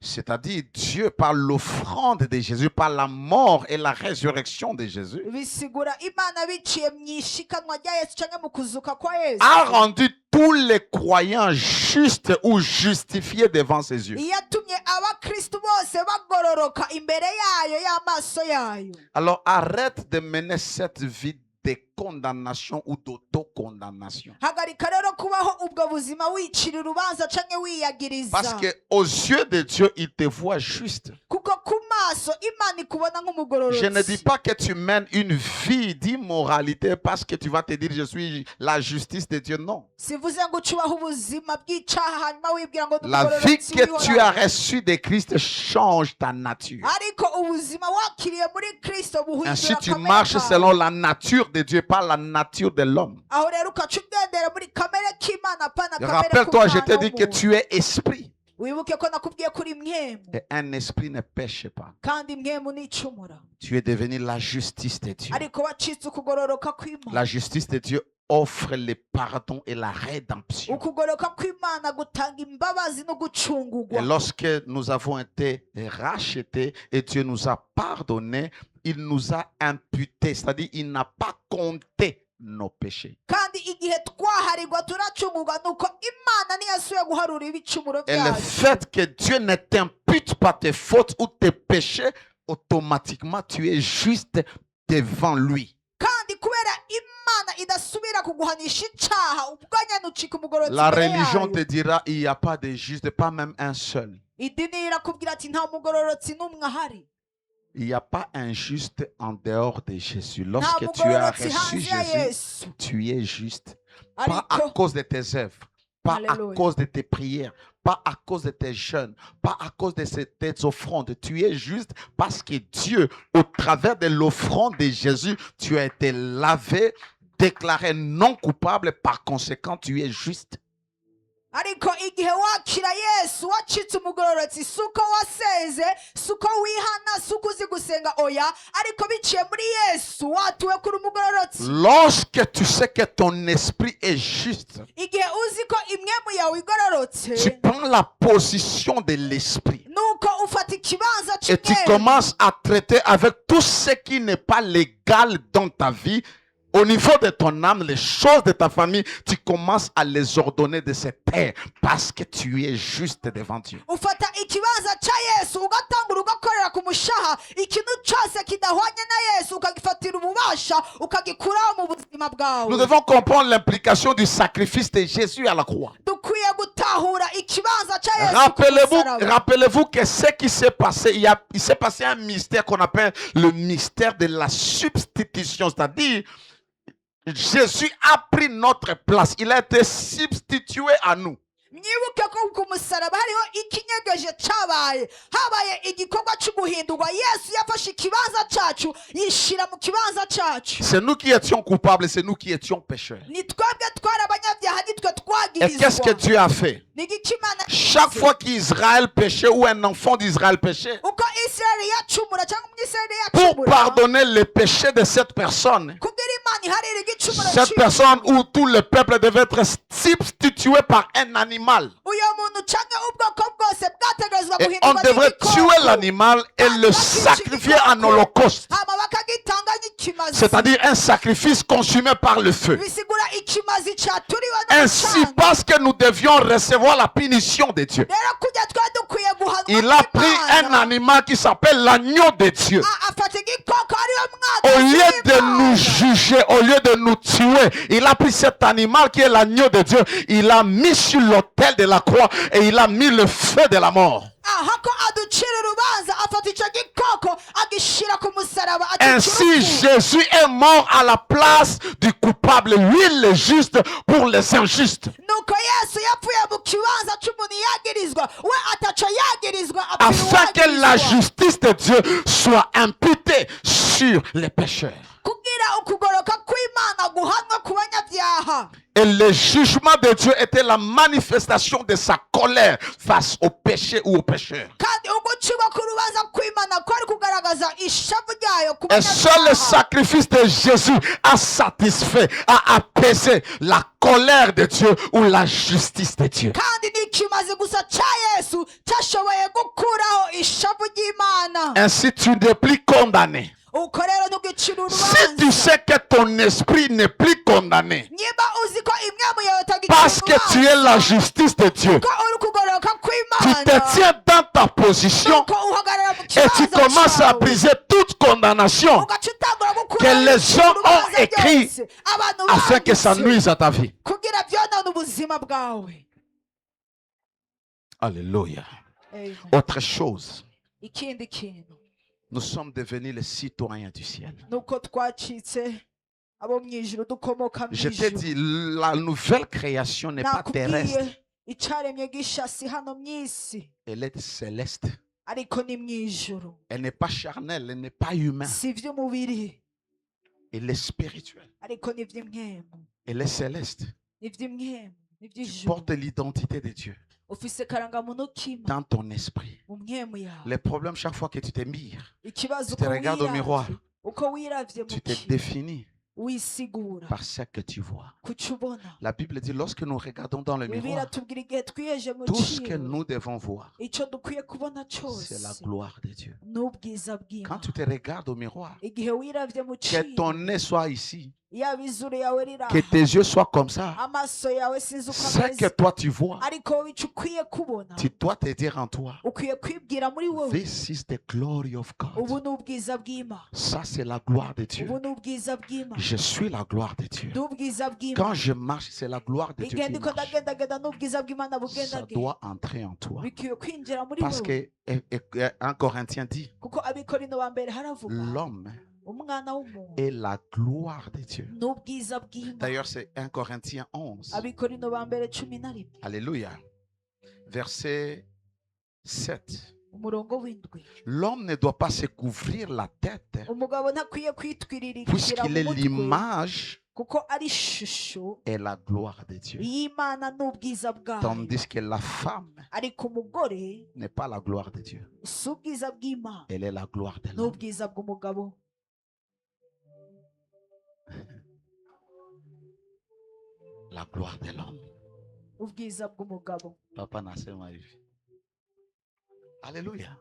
C'est-à-dire Dieu par l'offrande de Jésus, par la mort et la résurrection de Jésus, Bisigura Imana biciye mw'ishikanwa rya Yesu canke mu kuzuka kwa Yesu. a rendu tous les croyants justes ou justifiés devant ses yeux. Yatumye abakristu bose bagororoka imbere yayo y'amaso yayo. Alors arrête de mener cette vie de condamnation ou d'autocondamnation. Hagarika rero kubaho ubwo buzima wicira urubanza canke wiyagiriza. Parce que aux yeux de Dieu, il te voit juste. Kuko ku maso Imana ikubona nk'umugororotsi. Je ne dis pas que tu mènes une vie d'immoralité parce que tu vas te dire je suis la justice de Dieu. Non. Sivuze ngo ucubaho ubuzima bw'icaha hanyuma wibwira ngo La vie que tu as reçue de Christ change ta nature. ariko ubuzima wakiriye muri Kristo buhindura Ainsi tu kamere marches kawe. selon la nature de Dieu, pas la nature de l'homme. Aho rero ukaca ugendera muri kamere k'Imana apana kamere Rappelle-toi, je k'umwana t'ai dit que w'umuntu. tu es esprit. Wibuke ko nakubwiye kuri mwemu Et un esprit ne pêche pas. kandi mwemu nicumura Tu es devenu la justice de Dieu. ariko wacitse ukugororoka kw'Imana. La justice de Dieu offre le pardon et la rédemption. Ukugororoka kw'Imana gutanga imbabazi no Et gucungurwa. lorsque nous avons été rachetés et Dieu nous a pardonné, il nous a imputé, c'est-à-dire il n'a pas compté nos péchés. Kandi igihe twaharirwa turacungurwa nuko Imana ntiyasubiye guharura ibicumuro Et le byacu. fait que Dieu ne t'impute pas tes fautes ou tes péchés, automatiquement tu es juste devant lui. Kandi kubera Imana idasubira kuguhanisha icaha ubwo nyene ucika umugororotsi La imbere religion yayo. te dira il n'y a pas de juste, pas même un seul. Idini irakubwira ati nta mugororotsi n'umwe ahari. Il n'y a pas un juste en dehors de Jésus. Nta Lorsque tu as mugororotsi reçu hanze ya Jésus, Yesu. tu es juste. Pas à Ariko cause de tes œuvres, pas à Alléluia. cause de tes prières, pas à cause de tes jeûnes, pas à cause de tes offrandes. Tu es juste parce que Dieu, au travers de l'offrande de Jésus, tu as été lavé, déclaré non coupable. Par conséquent, tu es juste. ariko igihe wakira Yesu wacitse umugororotsi suko wasenze suko wihana suko uzi gusenga oya ariko biciye muri Yesu watuwe kuri umugororotsi. Lorsque tu sais que ton esprit est juste, igihe uzi ko imwemu yawe igororotse tu prends la position de l'esprit nuko ufata ikibanza et tu c'imwemu commences à traiter avec tout ce qui n'est pas légal dans ta vie. Au niveau de ton âme, les choses de ta famille, tu commences à les ordonner de se taire parce que tu es juste devant Dieu. ufata ikibanza ca Yesu ugatangura ugakorera ku mushaha ikintu cyose kidahwanye na Yesu ukagifatira ububasha ukagikuraho mu buzima Nous bwawe. devons comprendre l'implication du sacrifice de Jésus à la croix. dukwiye gutahura ikibanza ca Yesu ku Rappelez-vous, musaraba. rappelez-vous que ce qui s'est passé, il s'est passé un mystère qu'on appelle le mystère de la substitution, c'est-à-dire Jésus a pris notre place. Il a été substitué à nous. mwibuke ko ku musaraba hariho ikinyegeje cabaye habaye igikorwa cyo guhindurwa. Yesu yafashe ikibanza cacu yishira mu kibanza cacu. C'est nous qui étions coupables, c'est nous qui étions pécheurs. ni twebwe twari abanyabyaha ni twe Et qu'est-ce que twagirizwa. Dieu a fait? ni igiki Imana Chaque yakoze. fois qu'Israël péchait ou un enfant d'Israël péchait, uko Isirayeli yacumura cyangwa umunyisirayeli pour yacumura pardonner les péchés de cette personne, kugira Imana iharire igicumuro cette ciwe. personne ou tout le peuple devait être substitué par un animal. uyo muntu cyangwa ubwoko bwose bwategerezwa Et on guhindurwa devrait n'igikoko. tuer l'animal et le sacrifier en holocauste. hama bakagitanga nk'ikimazi. C'est-à-dire un sacrifice consumé par le feu. bisigura ikimazi cyaturiwe Ainsi, n'umucanga. parce que nous devions recevoir la punition de Dieu, rero kujya twari dukwiye guhanwa il a pris n'Imana. un animal qui s'appelle l'agneau de Dieu. afata igikoko ariyo Au mwaka lieu de nous juger, au lieu de nous tuer, il a pris cet animal qui est l'agneau de Dieu. Il l'a mis sur l'autel de la croix et il a mis le feu de la mort. ahako aducira urubanza afata icyo gikoko agishira ku musaraba Ainsi, Jésus est mort à la place du coupable, lui le juste pour les injustes, nuko Yesu yapfuye mu kibanza cy'umuntu yagirizwa we ataco yagirizwa afin que la justice de Dieu soit imputée sur les pécheurs. kugira ukugoroka kw'Imana guhanwa ku banyabyaha. Et le jugement de Dieu était la manifestation de sa colère face au péché ou aux pécheurs. kandi ugucibwa k'urubanza kw'Imana kwari kugaragaza ishavu ryayo ku Et seul le banyabyaha. sacrifice de Jésus a satisfait, a apaisé la colère de Dieu ou la justice de Dieu. kandi ni ikimazi gusa ca Yesu cyashoboye gukuraho ishavu ry'Imana. Ainsi, tu n'es plus condamné. uko rero ntugicira Si tu urubanza sais que ton esprit n'est plus condamné, niba uzi ko imwemu yawe parce que tu es la justice de Dieu, ko uri kugororoka tu kw'Imana te tiens dans ta position nuko uhagarara mu et tu kibanza commences à cyawe. briser toute condamnation ugaca utangura gukuraho que les hommes ont urubanza écrit byose. abantu afin que ça banditse nuise à ta vie. kugira byonone ubuzima bwawe. Alléluia. Amen. Autre chose, ikindi kintu nous sommes devenus les citoyens du ciel. nuko twacitse abo mu ijuru dukomoka mu Je t'ai ijuru. dit, la nouvelle création n'est pas terrestre, nakubwiye icaremye gisha si hano mu isi elle est céleste. ariko ni mu ijuru. Elle n'est pas charnelle, elle n'est pas humaine, si iby'umubiri elle est spirituelle, ariko ni iby'imwemu. elle est céleste. ni iby'imwemu ni Tu iby'ijuru. portes l'identité de Dieu ufise karangamuntu k'Imana dans ton esprit. mu mwemu yawe. Les problèmes, chaque fois que tu te mires, ikibazo tu te uko regardes au miroir, wiravye mu tu te kintu définis wisigura par ce que tu vois. kuco ubona. La Bible dit, lorsque nous regardons dans le bibiliya miroir, tubwira igihe twiyeje mu tout ce que ciro nous devons voir, icyo dukwiye kubona c'est la cyose gloire de Dieu. n'ubwiza Quand bw'Imana. tu te regardes au miroir, igihe wiravye mu que ciro ton nez soit ici, yaba izuru yawe que riraha tes yeux soient comme ça, amaso yawe sinzi uko ce que ameze toi tu vois, ariko wowe icyo ukwiye kubona tu dois te dire en toi, ukwiye kwibwira muri wowe this is the glory of ubu God. ni ubwiza bw'Imana. Ça, c'est la gloire de Dieu. ubu ni ubwiza bw'Imana. Je suis la gloire de Dieu. ni ubwiza bw'Imana. Quand je marche, c'est la gloire de Dieu igihe qui ndiko marche. ndagendagenda n'ubwiza bw'Imana Ça bugendagenda doit entrer en toi. bikwiye kwinjira muri Parce wowe que un Corinthien dit, kuko abikorino ba mbere haravuga l'homme umwana w'umuntu est la gloire de Dieu. n'ubwiza bw'Imana. D'ailleurs, c'est 1 Corinthiens 11. abikorino ba mbere 11. Alléluia. Verset 7. umurongo w'indwi. L'homme ne doit pas se couvrir la tête Umugabo ntakwiye kwitwiririra puisqu'il est mu mutwe l'image kuko ari ishusho et la gloire de Dieu. y'Imana n'ubwiza bwayo, Tandis que la femme ariko umugore n'est pas la gloire de Dieu. si ubwiza bw'Imana Elle est la gloire de l'homme. n'ubwiza bw'umugabo. La gloire de l'homme. Ubwiza bw'umugabo. Papa nasema hivi. Alléluia.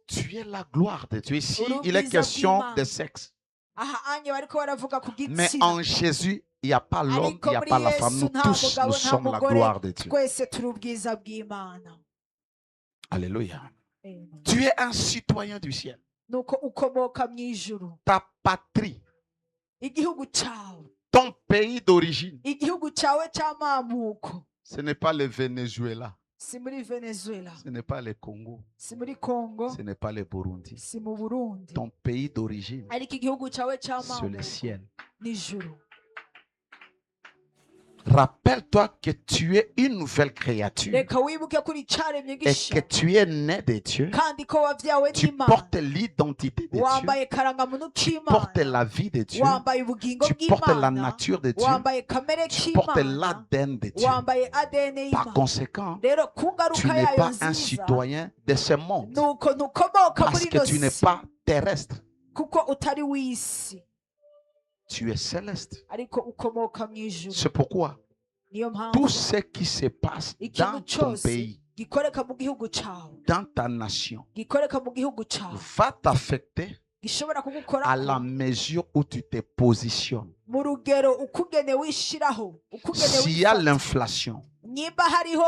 Tu es la gloire de Dieu. Ici, il est question de sexe. Aha anye bariko baravuga ku Mais gitsina, en Jésus, il n'y a pas l'homme, ariko il n'y a muri pas la Yesu femme. Nous nta tous, mugabo nous nta sommes la mugore, gloire de Dieu. twese turi ubwiza bw'Imana. Alléluia. Amen. Tu es un citoyen du ciel. Nuko ukomoka mu ijuru, Ta patrie, igihugu cyawe, ton pays d'origine, igihugu cyawe cy'amamuko, ce n'est pas le Venezuela, si muri Venezuela, ce n'est pas le Congo, si muri Congo, ce n'est pas le Burundi. si mu Burundi, Ton pays d'origine, ariko igihugu cyawe c'est le cy'amamuko ciel. n'ijuru. Rappelle-toi que tu es une nouvelle créature Reka wibuke kuri cyaremye et que gisha, tu es né de Dieu. kandi ko wabyawe Tu n'Imana, portes l'identité de Dieu. wambaye karangamuntu Tu portes k'Imana, la vie de Dieu. wambaye ubugingo Tu portes la bw'Imana, nature de Dieu. wambaye kamere Tu portes k'Imana, l'ADN de Dieu. wambaye ADN Par y'Imana. conséquent, Rero ku tu ngaruka n'es yayo pas un nziza, citoyen de ce monde nuko ntukomoka parce muri que ino tu n'es si, pas terrestre. kuko utari w'isi, Tu es céleste. ariko ukomoka mu ijuru. C'est pourquoi Niyo mpamvu tout ce qui se passe dans ikintu ton cyose pays, gikoreka mu gihugu cyawe, dans ta nation, gikoreka mu gihugu cyawe, va t'affecter gishobora kugukora à la mesure où tu te positionnes. mu rugero ukugene wishiraho, ukugene S'il y a wifata. l'inflation, Niba hariho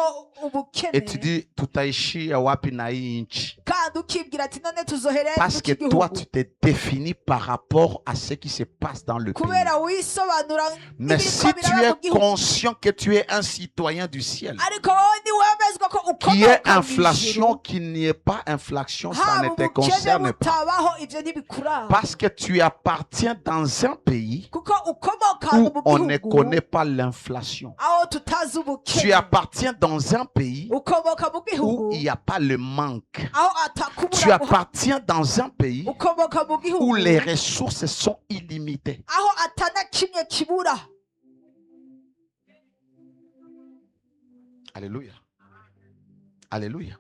ubukene et tu dis tutaishia wapi na hii nchi, kandi ukibwira ati none tuzohereye parce mu que iki toi gihugu, tu te définis par rapport à ce qui se passe dans le pays. kubera wisobanura Mais n'ibiriko si tu biraba es mu gihugu, conscient que tu es un citoyen du ciel, ariko wowe ntiwemezwa ko qu'il y ait ukomoka mu inflation, ijuru, qu'il n'y ait pas inflation, ça haba ne te ubukene concerne pas. butabaho, ibyo ntibikuraba, Parce que tu appartiens dans un pays kuko ukomoka ahantu où mu on ne gihugu connaît pas l'inflation. aho tutazi Tu ubukene, appartiens dans un pays ukomoka mu où gihugu il n'y a pas le manque. aho Tu atakubura guha, appartiens dans un pays ukomoka mu gihugu où les ressources sont illimitées. aho atana kimwe kibura. Alléluia. Alléluia.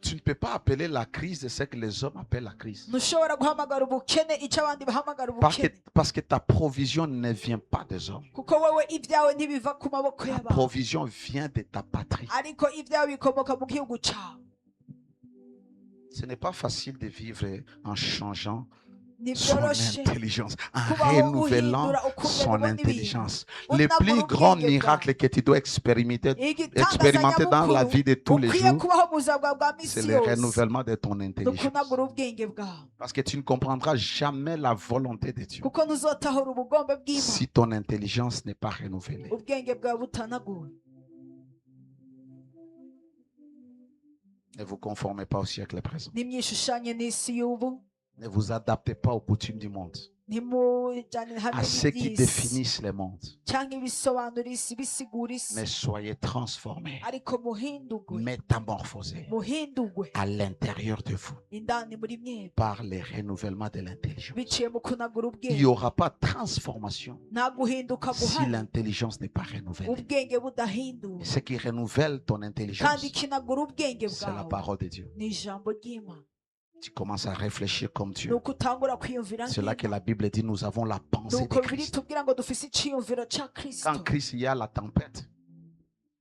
Tu ne peux pas appeler la crise ce que les hommes appellent la crise. ntushobora guhamagara ubukene icyo abandi bahamagara ubukene, Parce que ta provision ne vient pas des hommes. kuko wowe ibyawe ntibiva ku maboko Ta y'abantu, provision vient de ta patrie. ariko ibyawe bikomoka mu gihugu cyawe. Ce n'est pas facile de vivre en changeant son Ntibyoroshye intelligence, en kubaho renouvelant uhindura ukungene son ubona ibintu, intelligence. Le unamura plus grand ubwenge miracle que tu dois expérimenter igitangaza dans la vie de tous les ukwiye jours, kubaho mu buzima bwawe bwa c'est misi le yose, renouvellement de ton ni intelligence. ukunagura ubwenge bwawe, Parce que tu ne comprendras jamais la volonté de Dieu kuko ntuzotahura ubugombe bw'Imana si ton intelligence n'est pas renouvelée. ubwenge bwawe butanaguwe. Ne vous conformez pas au siècle présent. Nimwishushanye n'isi y'ubu, Ne vous adaptez pas aux coutumes du monde, ntimujyane hamwe à ceux qui n'iby'isi définissent le monde. cyangwa ibisobanura isi bisigura Mais isi, soyez transformés, ariko muhindugwe, métamorphosés muhindugwe à l'intérieur de vous indani muri mwebwe par les renouvellements de l'intelligence. biciye mu kunagura Il n'y ubwenge. aura pas de transformation Nta guhinduka si guhari l'intelligence n'est pas renouvelée. ubwenge budahinduwe, Et ce qui renouvelle ton kandi intelligence, ikinagura ubwenge c'est la bwawe parole de Dieu. ni ijambo ry'Imana. Tu commences à réfléchir comme Ni Dieu. uko utangura kwiyumvira C'est là que nk'Imana. la Bible dit nous avons la Ni pensée de uko biri Christ. tubwira ngo dufise icyiyumviro cya Kristo. Quand Christ il y a la tempête,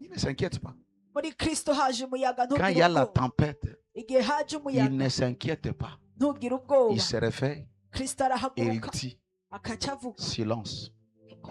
il ne s'inquiète pas. Muri Kristo haje umuyaga, Quand il y ntugire a la ubwoba. tempête, Igihe haje il umuyaga ne s'inquiète pas. ntugire ubwoba, Il se réveille Kristo et il arahaguruka dit akaca avuga, silence,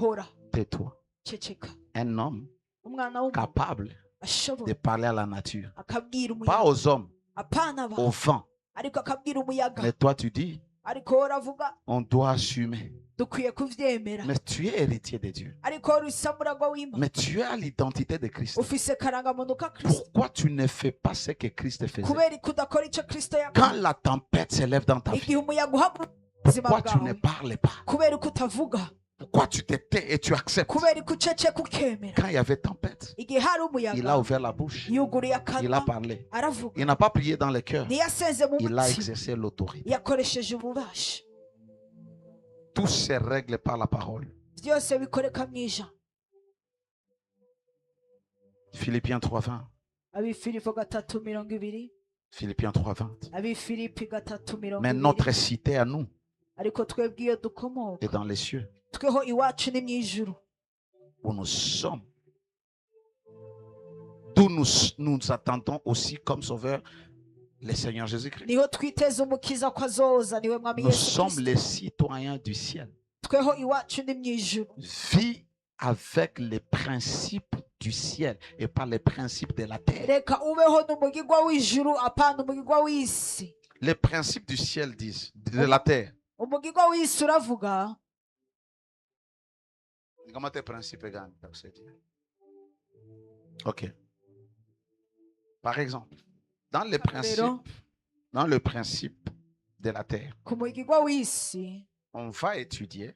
hora, tais-toi. ceceka. Un homme Umwana w'umuntu capable de ashobora parler à la nature, akabwira pas umuyaga, aux hommes, apana au abantu, vent. ariko akabwira umuyaga, Mais toi tu dis, ariko wowe uravuga on doit assumer. dukwiye kuvyemera, Mais tu es héritier de Dieu. ariko wowe usa muragwa w'Imana, Mais tu as l'identité de Christ. ufise karangamuntu ka Kristo. Pourquoi tu ne fais pas ce que Christ faisait? Kubera ko udakora icyo Kristo Quand yakoze, la tempête s'élève dans ta vie, igihe umuyaga uhaguruka mu buzima pourquoi tu ne bwawe, parles pas? kubera ko utavuga, Pourquoi tu te tais et tu acceptes? kubera ko uceceka ukemera Quand il y avait tempête, igihe hari il a umuyaga ouvert la bouche. yuguruye Il a akanwa parlé. aravuga Il n'a pas prié dans les cœurs. ntiyasenze mu Il a mutima exercé l'autorité. yakoresheje ububasha Tout se règle par la parole. byose bikoreka mu ijambo. Philippiens 3:20. abifilipo 3:20 Philippiens 3:20. abifilipi 3:20 Mais notre cité à nous ariko twebwe iyo dukomoka est dans les cieux, tweho iwacu ni mu ijuru où nous sommes, d'où nous attendons aussi comme sauveur le Seigneur Jésus-Christ. niho twiteze umukiza ko azoza niwe mwami Nous Yesu sommes Kristo. les citoyens du ciel. tweho iwacu ni mu ijuru. Vis avec les principes du ciel et pas les principes de la terre. reka ubeho n'umugigwa w'ijuru apana umugigwa w'isi. Les principes du ciel disent, de la terre. umugigwa w'isi uravuga Comment tes principes gagnent? Ok. Par exemple, dans le principe de la terre, ku mugigwa w'isi on va étudier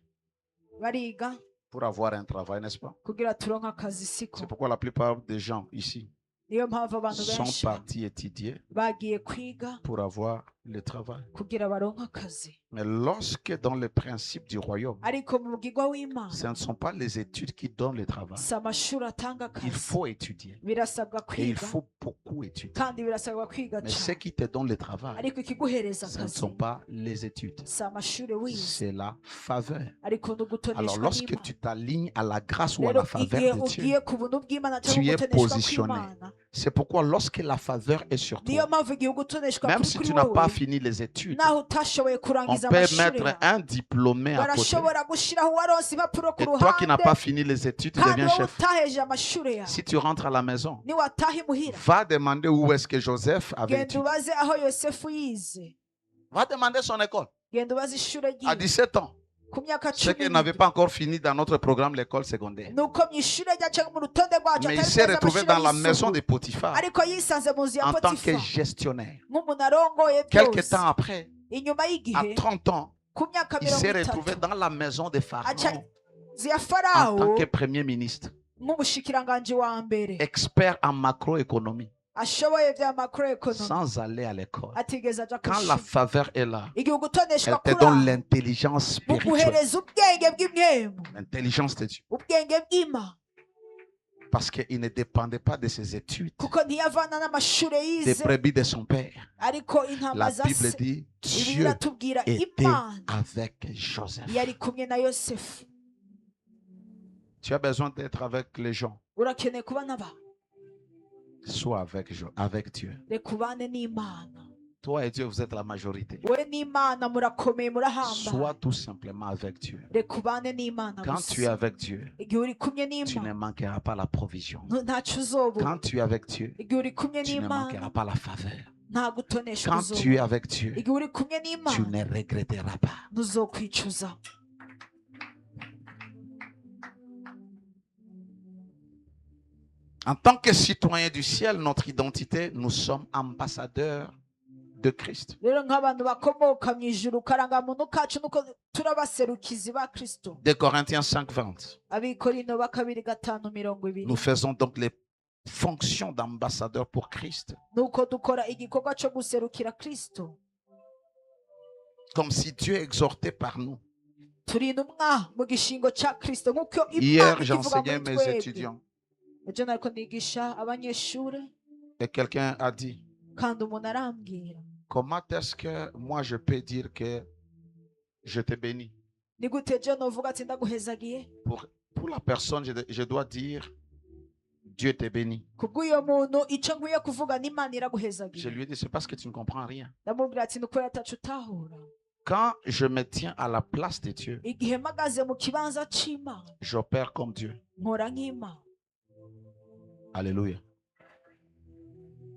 bariga pour avoir un travail, n'est-ce pas? kugira turonke akazi siko. C'est pourquoi la plupart des gens ici niyo mpamvu abantu sont benshi partis étudier bagiye kwiga pour avoir le travail. kugira baronke akazi. Mais lorsque dans le principe du royaume, ariko mu mugigwa w'imana ce ne sont pas les études qui donnent le travail. si amashuri atanga Il akazi faut étudier. birasabwa Et il kwiga faut beaucoup étudier. kandi birasabwa kwiga Mais ce cyane qui te donne le travail, ariko ikiguhereza ce ne akazi sont pas les études. si amashuri wize C'est la faveur. ariko ni Alors ugutoneshwa lorsque n'imana. tu t'alignes à la grâce ou à rero la faveur igihe de Dieu, ugiye ku buntu bw'imana tu cyangwa es gutoneshwa positionné. kw'imana c'est pourquoi lorsque la faveur est sur niyo toi, mpamvu igihe ugutoneshwa même kuri si kuri tu n'as pas wowe fini les études, naho utashoboye on kurangiza peut amashuri mettre yawe un diplômé à côté. barashobora gushyiraho uwaronse impapuro ku Et toi qui n'as ruhande pas fini les études, tu kandi deviens wowe chef. utaheje amashuri yawe Si tu rentres à la maison, niwataha imuhira va demander où est-ce que Joseph avait genda étudié. ubaze aho yosefu yize Va demander son école. genda ubaze ishuri À ryiwe 17 ans. ku myaka Ceux qui 10 n'avaient pas encore fini dans notre programme l'école secondaire. nuko mu ishuri rya cyangwa mu rutonde rwacu Mais il atari s'est neza retrouvé amashuri dans la maison yisumbuye. de Potiphar ariko yisanze mu nzu ya en tant que potifa gestionnaire. nk'umuntu arongoye Quelques byose temps après, inyuma à y'igihe 30 ans, ku myaka il s'est 30 retrouvé dans la maison de aca Pharaon inzu ya en farawo tant que premier ministre, nk'umushikiranganji wa mbere expert en macroéconomie, ashoboye bya macroeconomy sans aller à l'école. atigeze aja ku Quand la ishuri faveur est là, igihe ugutoneshwa elle te kuri donne aho l'intelligence spirituelle, buguhereza ubwenge bw'imwemu l'intelligence de Dieu. ubwenge bw'imana Parce qu'il ne dépendait pas de ses études, kuko ntiyavana n'amashuri des yize brebis de son père. ariko intama La za Bible se dit, Bibiliya Dieu iratubwira était imana avec Joseph. yari kumwe na yosefu. Tu as besoin d'être avec les gens. urakeneye kuba n'abantu Sois avec Dieu. reka ubane n'imana. Toi et Dieu, vous êtes la majorité. wowe n'imana murakomeye murahamba Sois tout simplement avec Dieu. reka ubane n'imana Quand tu es gusa avec Dieu, igihe uri kumwe tu ne n'imana manqueras pas la provision. ntacyo uzobura. Quand tu es avec Dieu, igihe uri kumwe tu ne manqueras n'imana pas la faveur. nta gutoneshwa Quand tu es uzobura. avec Dieu, igihe uri kumwe tu n'imana ne regretteras pas. ntuzokwicuza. En tant que citoyens du ciel, notre identité, nous sommes ambassadeurs de Christ. rero nk'abantu bakomoka mu ijuru karangamuntu kacu nuko turi abaserukizi ba kristo. 2 Corinthiens 5:20. abikorino ba 2:5 Nous faisons donc les fonctions d'ambassadeurs pour Christ, nuko dukora igikorwa cyo guserukira kristo comme si Dieu exhortait par nous. turi intumwa mu gishingo cya kristo nk'uko Hier, imana ikivuga j'enseignais muri mes twebwe. étudiants ejo nariko nigisha abanyeshuri et quelqu'un a dit, kandi umuntu arambwira comment est-ce que moi je peux dire que je te bénis? ni gute ejo novuga ati ndaguhezagiye. Pour la personne, je dois dire, Dieu te bénit. kubw'uyo muntu icyo nkwiye kuvuga n'imana Je iraguhezagiye. lui ai dit, c'est parce que tu ne comprends rien. ndamubwira ati nukuri atacu utahura. Quand je me tiens à la place de Dieu, igihe mpagaze mu kibanza cy'imana j'opère comme Dieu. nkora nk'imana. Alléluia.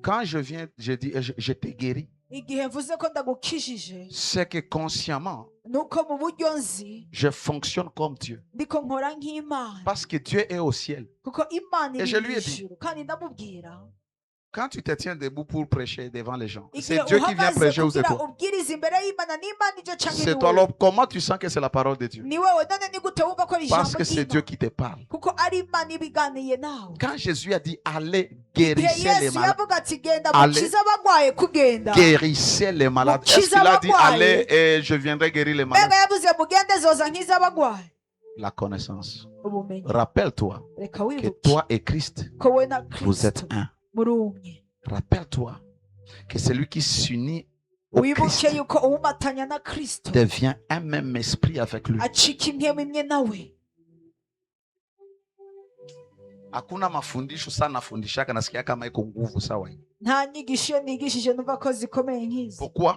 Quand je viens, je dis, je t'ai guéri, igihe mvuze ko ndagukijije c'est que consciemment, nuko mu buryo nzi je fonctionne comme Dieu. ndiko nkora nk'imana Parce que Dieu est au ciel. kuko imana Et iri je mu lui ai dit, ijuru kandi ndamubwira Quand tu te tiens debout pour prêcher devant les gens, igihe c'est Dieu qui vient uhagaze prêcher ou c'est kugira toi? ubwiriza imbere y'Imana n'Imana ije canke C'est ni toi. wewe? Alors, comment tu sens que c'est la parole de Dieu? Ni wewe none ni gute wumva ko ari Parce ijambo que c'est Dieu ry'Imana? qui te parle. Kuko ari Imana ibiganiye nawe. Quand Jésus a dit allez, Igihe guérissez les Yesu malades, yavuga ati genda Allez. mukize abagwaye kugenda, guérissez les malades. Est-ce Mukiza qu'il a dit abagwaye. allez et je viendrai guérir les malades? mbega yavuze mugende zoza nkize abagwaye? La connaissance. Ubumenyi. Rappelle-toi Reka que wibuke toi et Christ, ko we na vous êtes Kristo un. muri umwe. Rappelle-toi que celui qui s'unit au Wibuke Christ yuko uwumatanya na Kristo devient un même esprit avec lui. acika impwemu imwe nawe. Hakuna mafundisho sana nafundishaka nasikia kama iko nguvu sawa hii. Nta nyigisho iyo nigishije numva ko zikomeye nk'izi. Pourquoi?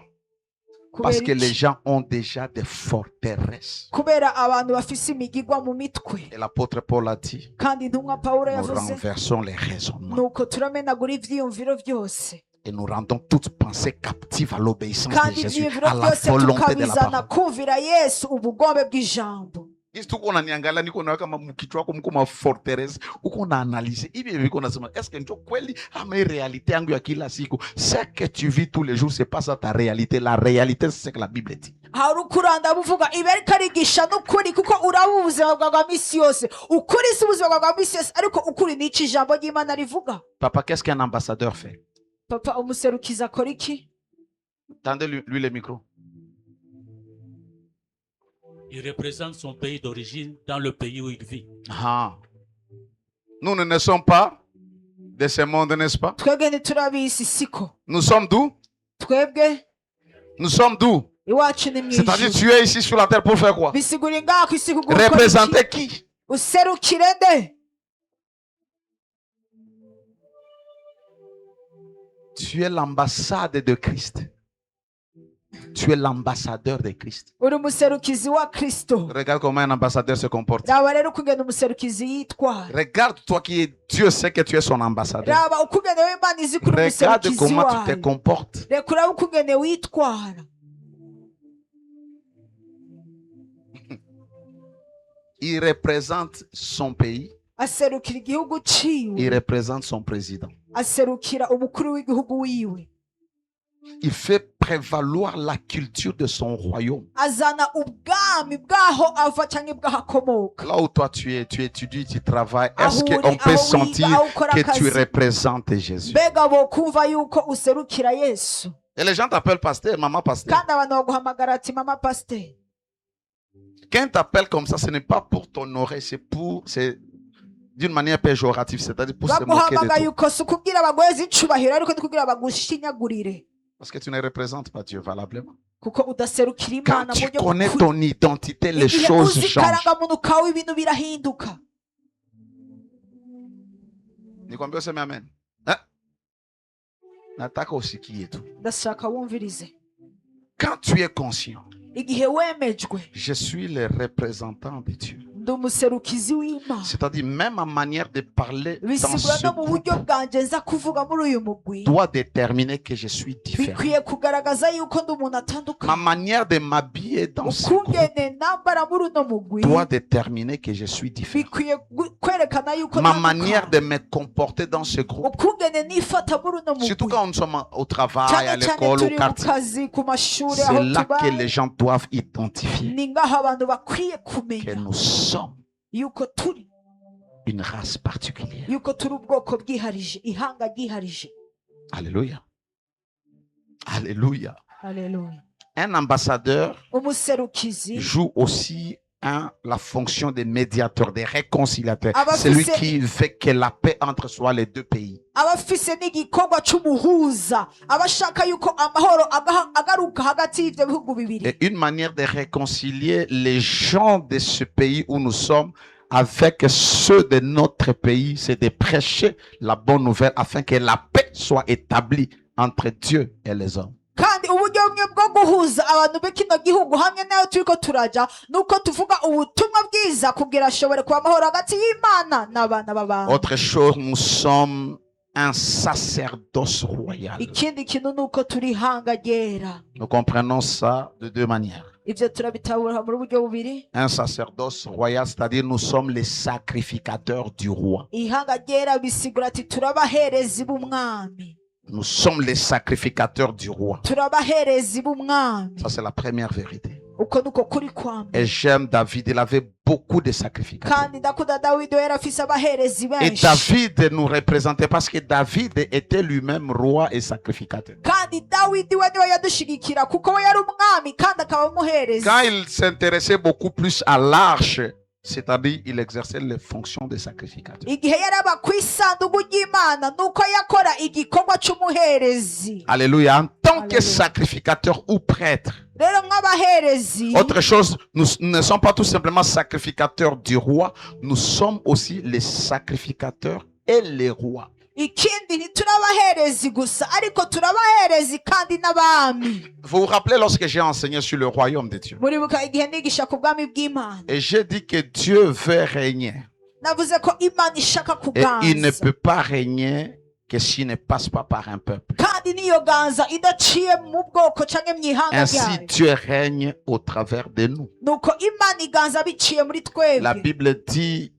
Parce que Kubera les iki? gens ont déjà des forteresses. Kubera abantu bafise imigigwa mu mitwe, Et l'apôtre Paul a dit, kandi intumwa Pawulo nous yavuze renversons les raisonnements nuko turamenagura ivyiyumviro byose, et nous rendons toute pensée captive à l'obéissance de kandi Jésus, ivyiyumviro à la byose volonté de la tukabizana parole. kumvira Yesu ubugombe bw'ijambo. Hizi tuko unaniangalia niko nawe kama mkichwa wako mko ma forteresse uko na analyse hivi hivi uko nasema est-ce que ndio kweli ama hii realite yangu ya kila siku ce que tu vis tous les jours c'est pas ça ta réalité, la réalité c'est ce que la Bible dit. hari ukuranda buvuga ibi ariko arigisha n'ukuri kuko urabuba ubuzima bwawe bwa misi yose. Ukuri si ubuzima bwawe bwa misi yose, ariko ukuri ni iki ijambo ry'Imana rivuga. Papa, qu'est-ce qu'un ambassadeur fait? Papa, umuserukizi akora iki? Tendez lui le micro. Il représente son pays d'origine dans le pays où il vit. Ah. Nous ne sommes pas de ce monde, n'est-ce pas? Twebwe ntiturabizi siko. Nous sommes d'où? Twebwe Nous sommes d'où? iwacu ni C'est-à-dire mwijuru. tu es ici sur la terre pour faire quoi? Bisigura ngaho ku isi kugira ukora iki? Représenter qui? Userukire nde? Tu es l'ambassade de Christ. Tu es l'ambassadeur de Christ. Uri umuserukizi wa Kristo. Regarde comment un ambassadeur se comporte. Raba rero ukungene umuserukizi yitwara. Regarde toi qui es Dieu sait que tu es son ambassadeur. Raba ukungene w'Imana izi kuri Regarde umuserukizi comment tu te wayo. comportes. Reka urabe ukungene witwara. Il représente son pays. Aserukira igihugu Il ciwe. représente son président. Aserukira umukuru w'igihugu wiwe. Il fait prévaloir la culture de son royaume. Azana ubwami bwaho ava canke bwaho akomoka. Là où toi tu étudies, tu travailles, Aho est-ce uri, qu'on peut aho sentir wiga, aho ukora que tu akazi. représentes Jésus? Mbega bokumva yuko userukira Yesu. Et les gens t'appellent pasteur, maman pasteur. Kandi abantu baguhamagara ati mama pasiteri. Quand t'appelles comme ça, ce n'est pas pour t'honorer, c'est d'une manière péjorative, c'est-à-dire pour se moquer Baguhamagara de toi. yuko si ukubwira baguheze icubahiro, ariko ni kugira bagushinyagurire. Parce que tu ne représentes pas Dieu valablement. Kuko udaserukira Quand Imana tu mu buryo connais bw'ukuri. ton identité, les Igihe choses uzi changent. karangamuntu kawe ibintu birahinduka. Nikwambia useme amen. Hein? Nataka usikie tu. Ndashaka wumvirize. Quand tu es conscient, Igihe wemejwe je suis le représentant de Dieu. ndi umuserukizi w'Imana. C'est-à-dire même ma manière de parler dans Bisigura ce no mu groupe buryo bwanje nza kuvuga muri uyu mugwi. doit déterminer que je suis différent. Bikwiye kugaragaza yuko ndi umuntu Ma atandukanye. manière de m'habiller dans ce groupe Ukungene nambara muri uno mugwi doit déterminer que je suis différent. bikwiye kwerekana yuko Ma ntandukanye. manière de me comporter dans ce groupe, Ukungene nifata muri uno surtout mugwi. quand nous sommes au travail, à Cyane cyane l'école, au turi mu quartier, kazi ku mashuri c'est aho là que tubaye. les gens doivent identifier Ni ngaho abantu bakwiye que kumenya nous sommes yuko turi une race particulière. yuko turi ubwoko bwiharije, ihanga ryiharije. Alléluia. Alléluia. Haleluya. Un ambassadeur Umuserukizi joue aussi la fonction de médiateur, de réconciliateur. Ah bah, Celui c'est- qui fait que la paix entre soit les deux pays. aba afise n'igikorwa c'umuhuza, aba ashaka yuko amahoro agaruka hagati y'ivyo bihugu bibiri. Et une manière de réconcilier les gens de ce pays où nous sommes avec ceux de notre pays, c'est de prêcher la bonne nouvelle afin que la paix soit établie entre Dieu et les hommes. Kandi uburyo bumwe bwo guhuza abantu b'ikino gihugu hamwe nayo turiko turaja nuko tuvuga ubutumwa bwiza kugira ashobore kuba amahoro hagati y'Imana n'abana b'abantu. Autre chose, nous sommes un sacerdoce royal. Ikindi kintu nuko turi ihanga ryera. Nous comprenons ça de deux manières. ibyo turabitahura muri buryo bubiri. Un sacerdoce royal, c'est-à-dire nous sommes les sacrificateurs du roi. ihanga ryera bisigura ati turabaherezi b'umwami. Nous sommes les sacrificateurs du roi. turabaherezi b'umwami. Ça, c'est la première vérité. uko nuko kuri kwambere. Et j'aime David, il avait beaucoup de sacrificateurs. kandi ndakunda dawidi we yari afise abaherezi Et benshi. David nous représentait parce que David était lui-même roi et sacrificateur. kandi dawidi we niwe yadushigikira kuko we yari umwami kandi akaba umuherezi. Quand il s'intéressait beaucoup plus à l'arche, c'est-à-dire il exerçait les fonctions de sacrificateur. igihe yari aba ku isanduku ry'imana nuko yakora igikorwa cy'umuherezi. Alléluia. En tant que Alléluia. sacrificateur ou prêtre. rero nk'abaherezi. Autre chose, nous ne sommes pas tout simplement sacrificateurs du roi, nous sommes aussi les sacrificateurs et les rois. ikindi ntiturabaherezi gusa ariko turabaherezi kandi n'abami. Vous vous rappelez lorsque j'ai enseigné sur le royaume de Dieu. muribuka igihe nigisha ku bwami bw'imana. Et j'ai dit que Dieu veut régner. navuze ko imana ishaka Et il ne kuganza. peut pas régner que s'il ne passe pas par un peuple. kandi niyo ganza idaciye mu bwoko canke mw'ihanga Ainsi ryayo. Dieu règne au travers de nous. nuko imana iganza biciye muri La twebwe. Bible dit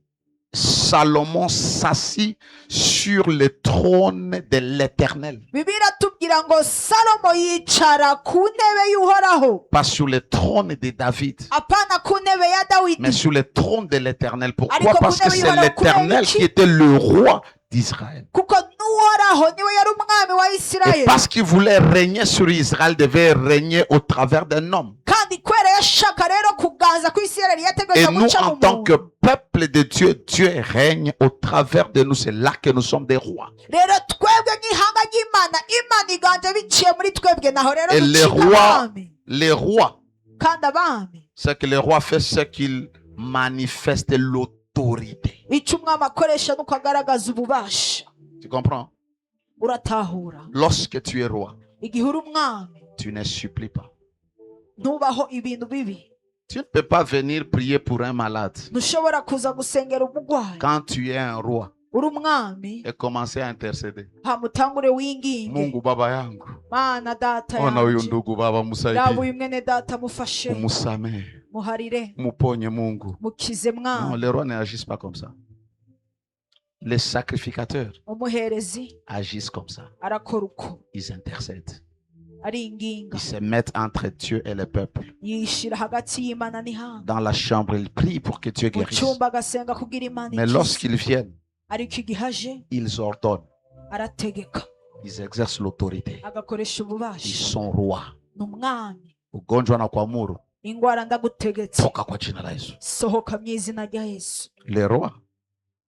Salomon s'assit sur le trône de l'Éternel. bibiliya iratubwira ngo salomo yicara ku ntebe y'uhoraho. Pas sur le trône de David, apana ku ntebe ya dawidi. mais sur le trône de l'Éternel. Pourquoi? Ariko Parce que kuna c'est bihora l'Éternel kubera iki? qui était le roi d'Israël. kuko n'uhoraho niwe yari umwami wa Et isirayeli. parce qu'il voulait régner sur Israël, devait régner au travers d'un homme. kandi kubera yashaka rero kuganza ku isirayeli Et yategereza nous, guca en mu tant que muntu. peuple de Dieu, Dieu règne au travers de nous. C'est là que nous sommes des rois. rero twebwe nk'ihanga ry'imana imana iganje biciye muri twebwe naho rero Et les ducika rois, abami. les rois, kandi abami c'est que les rois fait ce qu'ils manifestent l'autorité. icyo umwami akoresha nuko agaragaza ububasha. Tu comprends? uratahura Lorsque tu es roi, igihe uri umwami tu ne supplies pas. ntubaho ibintu bibi. Tu ne peux pas venir prier pour un malade ntushobora kuza gusengera umurwayi. quand tu es un roi uri umwami et commencer à intercéder. hamutangure winginge. Mungu baba yangu, mana data ona huyu yanje ndugu baba, raba musaidie, uyu mwene data mufashe umusamehe, muharire muponye Mungu. mukize Non, mwana. les rois n'agissent pas comme ça. Les sacrificateurs umuherezi agissent comme ça. arakora uko Ils intercèdent. aringinga Ils se mettent entre Dieu et le peuple. yishira hagati y'imana n'ihanga. Dans la chambre, ils prient pour que Dieu mu guérisse. cyumba agasenga kugira imana Mais ikize. lorsqu'ils viennent, ariko igihe aje ils ordonnent. arategeka Ils exercent l'autorité. agakoresha Ils ububasha. sont rois. ni umwami. Ugonjwa na kuamuru, ingwara ndagutegetse toka kwa jina la Yesu. sohoka mu izina rya yesu. Les rois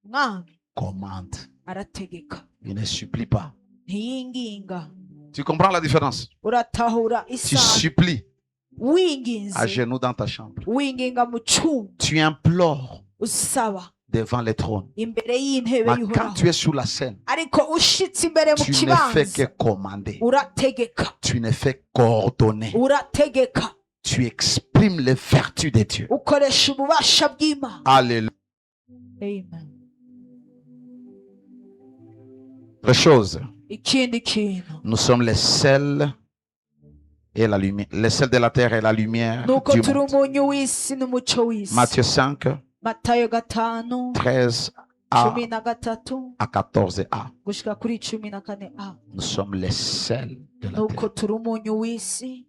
umwami commandent. arategeka Ils ne supplient pas. ntiyinginga. Tu comprends la différence? uratahura Tu isano. supplies à winginze genoux dans ta chambre. winginga mu cyumba Tu implores usaba devant le trône. imbere y'intebe Mais quand y'uhoraho. tu es sur la scène, ariko ushitse imbere mu tu ne fais que kibanza commander. urategeka Tu ne fais qu'ordonner. urategeka Tu exprimes les vertus de Dieu. ukoresha ububasha bw'imana. Alléluia. Amen. Autre chose, ikindi kintu nous sommes les sels et la lumière, les sels de la terre et la lumière nuko du turi monde. umunyu w'isi n'umuco w'isi. Matthieu 5, matayo 5 13 à 13 14a. gushika kuri 14a. Nous sommes les sels de la nuko terre. turi umunyu w'isi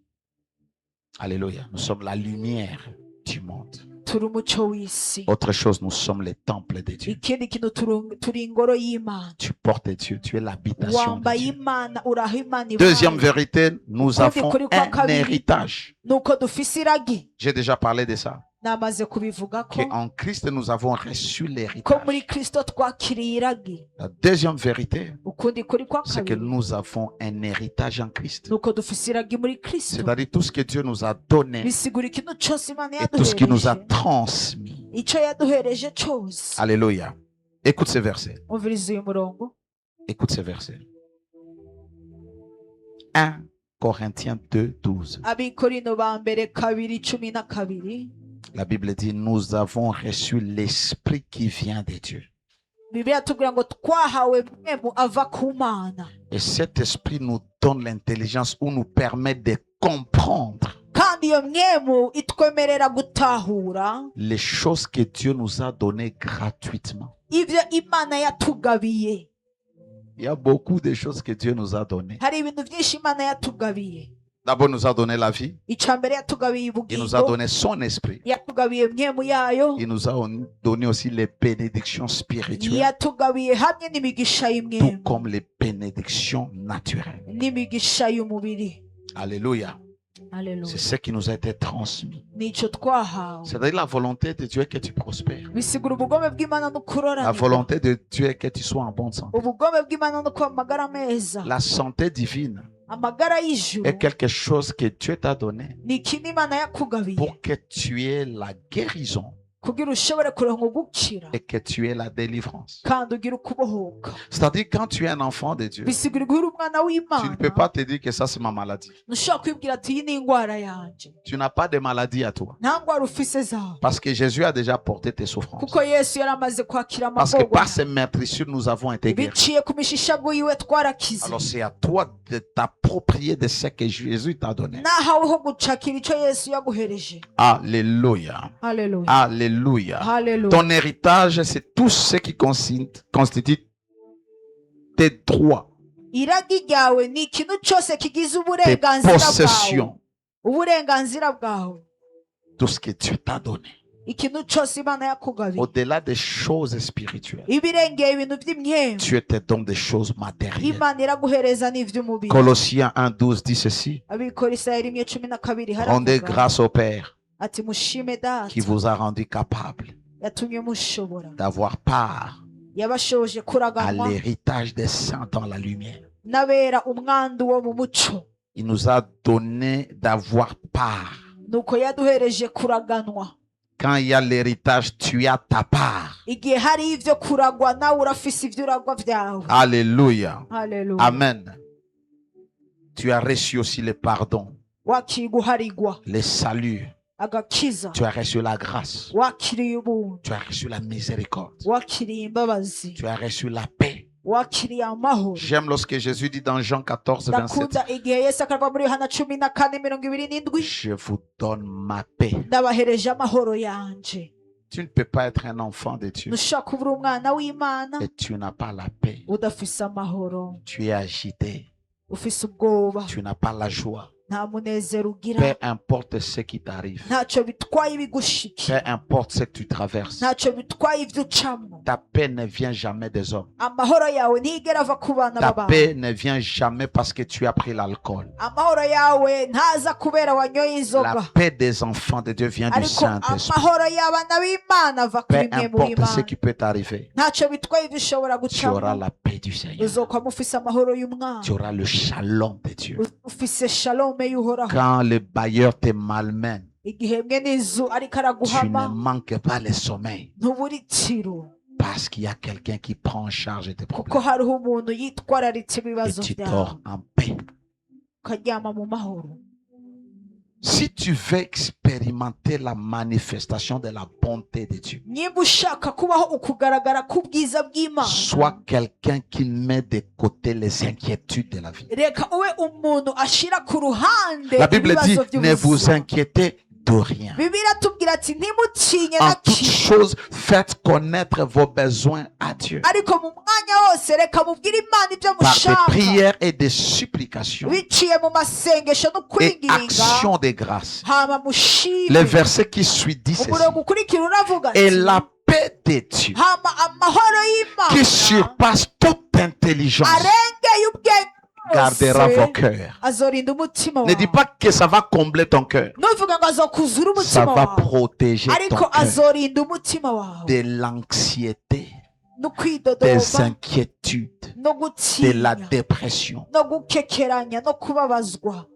Alléluia. Nous sommes la lumière du monde. turi umuco w'isi. Autre chose, nous sommes les temples de Dieu. ikindi kintu turi ingoro y'imana. Tu portes Dieu, tu es l'habitation de wambaye Dieu. imana uraho imana Deuxième ibaye. vérité, nous avons un héritage. nuko dufise iragi. J'ai déjà parlé de ça. namaze kubivuga ko Qu'en Christ, nous avons reçu ko l'héritage. muri kristo twakiriye iragi. La deuxième vérité, ukundi kuri kwa c'est que kabiri nous avons un héritage en Christ. nuko dufise iragi muri kristo. C'est-à-dire tout ce que Dieu nous a donné bisigura ikintu cyose imana et tout ce qu'il nous a yaduhereje. transmis. icyo yaduhereje cyose. Alléluia. Écoute ces versets. umviriza uyu murongo. Écoute ces versets. 1 Corinthiens 2, 12. abikorino ba mbere 2:12. La Bible dit, nous avons reçu l'Esprit qui vient de Dieu. bibiliya tubwira ngo twahawe mwemu ava ku mana. Et cet Esprit nous donne l'intelligence ou nous permet de comprendre kandi iyo mwemu itwemerera gutahura les choses que Dieu nous a données gratuitement. ibyo Imana yatugabiye. Il y a beaucoup de choses que Dieu nous a données. Hari ibintu byinshi Imana yatugabiye. D'abord, il nous a donné la vie. Icya mbere yatugabiye Il nous a ubugingo, donné son esprit. yatugabiye mwemu yayo, Il nous a donné aussi les bénédictions spirituelles, yatugabiye hamwe n'imigisha tout y'imwemu comme les bénédictions naturelles. n'imigisha y'umubiri. Alléluia. C'est Haleluya. ce qui nous a été transmis. Nicyo twahawe. C'est-à-dire la volonté de Dieu est que tu prospères. Bisigura ubugome bw'Imana no La kuroranirwa. volonté de Dieu est que tu sois en bonne santé. Ubugome bw'Imana no kuba amagara meza. La santé divine Amagara y'ijuru est quelque chose que Dieu t'a donné ni ikintu Imana yakugabiye pour que tu aies la guérison kugira ushobore kuronka gukira et que tu aies la délivrance. kandi ugire ukubohoka. C'est-à-dire quand tu es un enfant de Dieu, Bisigura guhura umwana tu ne peux w'Imana pas te dire que ça c'est ma maladie. ntushobora kwibwira ati iyi ni indwara yanjye. Tu n'as pas de maladie à toi. Nta ndwara ufise zawe Parce que Jésus a déjà porté tes souffrances. kuko Yesu yari amaze kwakira Parce que amagorwa par ses meurtrissures, nous avons été guéris. biciye ku mishishago yiwe twarakize. Alors c'est à toi de t'approprier de ce que Jésus t'a donné. nahaweho gucakira icyo Yesu yaguhereje. Alléluia. Haleluya. Alléluia. Haleluya. Ton héritage, c'est tout ce qui constitue tes droits, iragi ryawe ni ikintu cyose kigize tes uburenganzira bwawe. possessions, Uburenganzira bwawe, tout ce que Dieu t'a donné. ikintu cyose Imana yakugabiye. Au-delà des choses spirituelles, Ibirengeye ibintu by'imyembe Dieu te donne des choses matérielles. Imana iraguhereza n'ivy'umubiri. Colossiens 1,12 dit ceci. Abikorisayi 1:12 Rendez haravuga grâce au Père ati mushime data qui vous a rendu capable yatumye mushobora, d'avoir part yabashoje à kuraganwa l'héritage des saints dans la lumière. n'abera umwandu wo mu muco. Il nous a donné d'avoir part. Nuko yaduhereje kuraganwa. Quand il y a l'héritage, tu as ta part. Igihe hari ivyo kuragwa nawe urafise ivyo uragwa vyawe. Alléluia. Haleluya. Amen. Tu as reçu aussi le pardon, Wakiguharigwa le salut. agakiza, Tu as reçu la grâce. wakiriye ubuntu, Tu as reçu la miséricorde. wakiriye imbabazi, Tu as reçu la paix. wakiriye amahoro. J'aime lorsque Jésus dit dans Jean 14, 27, Ndakunda igihe Yesu akarava muri Yohana 14:27, je vous donne ma paix. ndabahereje amahoro yanje. Tu ne peux pas être un enfant de Dieu Ntushobora kuba uri umwana w'Imana et tu n'as pas la paix. udafise amahoro, Tu es agité. ufise ubwoba, Tu n'as pas la joie. nta munezero ugira, Peu importe ce qui t'arrive. ntacyo bitwaye ibigushikira, Peu importe ce que tu traverses. ntacyo bitwaye ibyo ucamo. Ta paix ne vient jamais des hommes. Amahoro yawe ntigera ava ku bana Ta b'abantu. paix ne vient jamais parce que tu as pris l'alcool. Amahoro yawe ntaza kubera wanyoye La inzoga, paix des enfants de Dieu vient du ariko Saint-Esprit. amahoro y'abana b'Imana ava Peu kuri mwe mu importe ce Imana. qui peut t'arriver, Ntacyo bitwaye ibyo ushobora tu auras gucamo, la paix du Seigneur. uzokwama ufise amahoro y'umwana, Tu auras le shalom de Dieu. ufise shalome y'uhoraho. Quand le bailleur te malmène, Igihe mwe n'inzu ariko tu ne araguhama manques pas le sommeil ntubura itiro, parce qu'il y a quelqu'un qui prend en charge tes kuko problèmes. hariho umuntu yitwararitse Et ibibazo tu byawe, dors en paix. ukaryama mu mahoro. Si tu veux expérimenter la manifestation de la bonté de Dieu, Niba ushaka kubaho ukugaragara k'ubwiza bw'Imana, sois quelqu'un qui met de côté les inquiétudes de la vie. reka ube umuntu ashira ku ruhande La Bible dit, ibibazo ne vous by'ubuzima. inquiétez de rien. Bibiliya tubwira ati ntimutinye En na toutes kimwe, choses, faites connaître vos besoins à Dieu. ariko mu mwanya wose reka mubwire Imana ibyo Par des mushaka prières et des supplications biciye mu masengesho no et kwinginga, actions de grâce. hama Le mushime. verset qui suit dit ceci. Umurongo ukurikira uravuga Et ati la paix de Dieu hama amahoro qui y'Imana surpasse toute intelligence arengeye ubwenge gardera vos bwose cœurs. azorinda umutima Ne dis wawe. pas que ça va combler ton cœur. Nuvuga ngo azokuzura Ça umutima va wawe, protéger ton ariko cœur azorinda umutima wawe de l'anxiété, no des kwidodoba inquiétudes, no de la gutinya dépression. no gukekeranya no kubabazwa.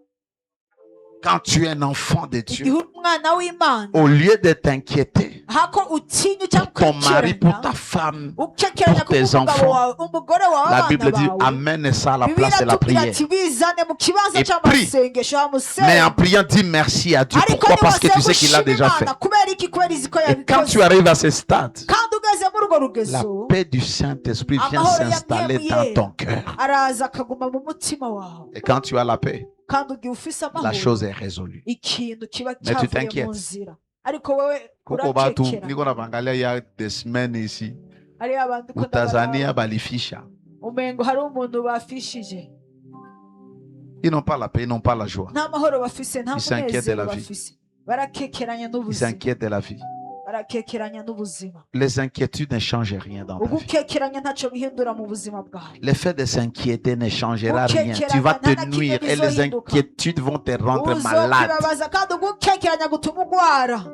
Quand tu es un enfant de Igihe Dieu, uri umwana w'Imana, au lieu de t'inquiéter hako utinya pour cyangwa ton mari, pour ta ukekeranya, femme, ukekeranya pour tes ku mugabo enfants, wawe, umugore wawe, la abana Bible dit bawe, amène ça à la Bibiliya place de la iratubwira prière. ati bizane mu kibanza Et cy'amasengesho Mais hamusenge. en priant, dis merci à Dieu. Ariko Pourquoi? Parce que tu nibasenga sais qu'il l'a ushime déjà fait. Imana, kubera iki? Kubera izi ko Et quand yabikoze. tu arrives à ce stade, Kandi ugeze muri urwo la rugezo, paix du Saint-Esprit vient amahoro s'installer yamyemuye dans ton cœur. araza akaguma mu mutima wawe. Et quand tu as la paix, kandi ugiye ufise la amahoro chose est résolue. ikintu kiba Mais tu cyavuye mu t'inquiètes. nzira ariko wowe Kuko batu urakekera niko nabangalia il y a des semaines ici. hariyo abantu Au Tanzania balifisha. umengo hari umuntu bafishije Ils n'ont pas la paix, ils n'ont pas la joie. nta mahoro bafise nta Ils s'inquiètent de munezero la vie. bafise barakekeranya Ils n'ubuzima s'inquiètent de la vie. barakekeranya n'ubuzima Les inquiétudes ne changent rien dans ta vie. ugukekeranya ntacyo bihindura mu buzima bwawe Le fait de s'inquiéter ne changera rien. Ukekeranya Tu vas nta na te kimwe nuire et les bizohinduka. inquiétudes vont te rendre malade. uzokwibabaza kandi ugukekeranya gutuma ugwara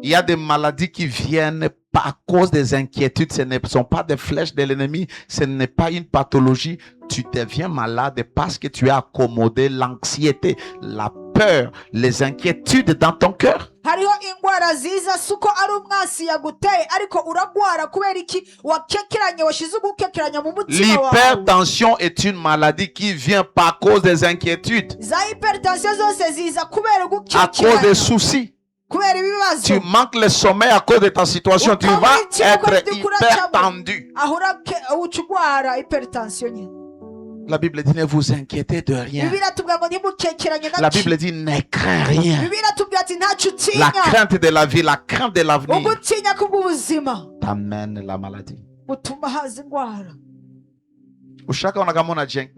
Il y a des maladies qui viennent à cause des inquiétudes. Ce ne sont pas des flèches de l'ennemi. Ce n'est pas une pathologie. Tu deviens malade parce que tu as accommodé l'anxiété, la peur, les inquiétudes dans ton cœur. hariho indwara ziza suko ari umwasi yaguteye ariko uragwara kubera iki wakekeranye washize ugukekeranya mu mutima wawe L'hypertension est une maladie qui vient par cause des inquiétudes, za hypertension zose ziza kubera à cause ugukekeranya des soucis. kubera ibibazo Tu manques le sommeil à cause de ta situation. Tu vas être hyper tendu. aho uca ugwara hypertension nyine La Bible dit ne vous inquiétez de rien. bibiliya tubwira ngo ntimukekeranye La na Bible dit ne crains rien. bibiliya tubwira ati ntacyo La utinya crainte de la vie, la crainte de l'avenir ugutinya kubw'ubuzima t'amène la maladie. butuma haza indwara Ushaka unakamona jenga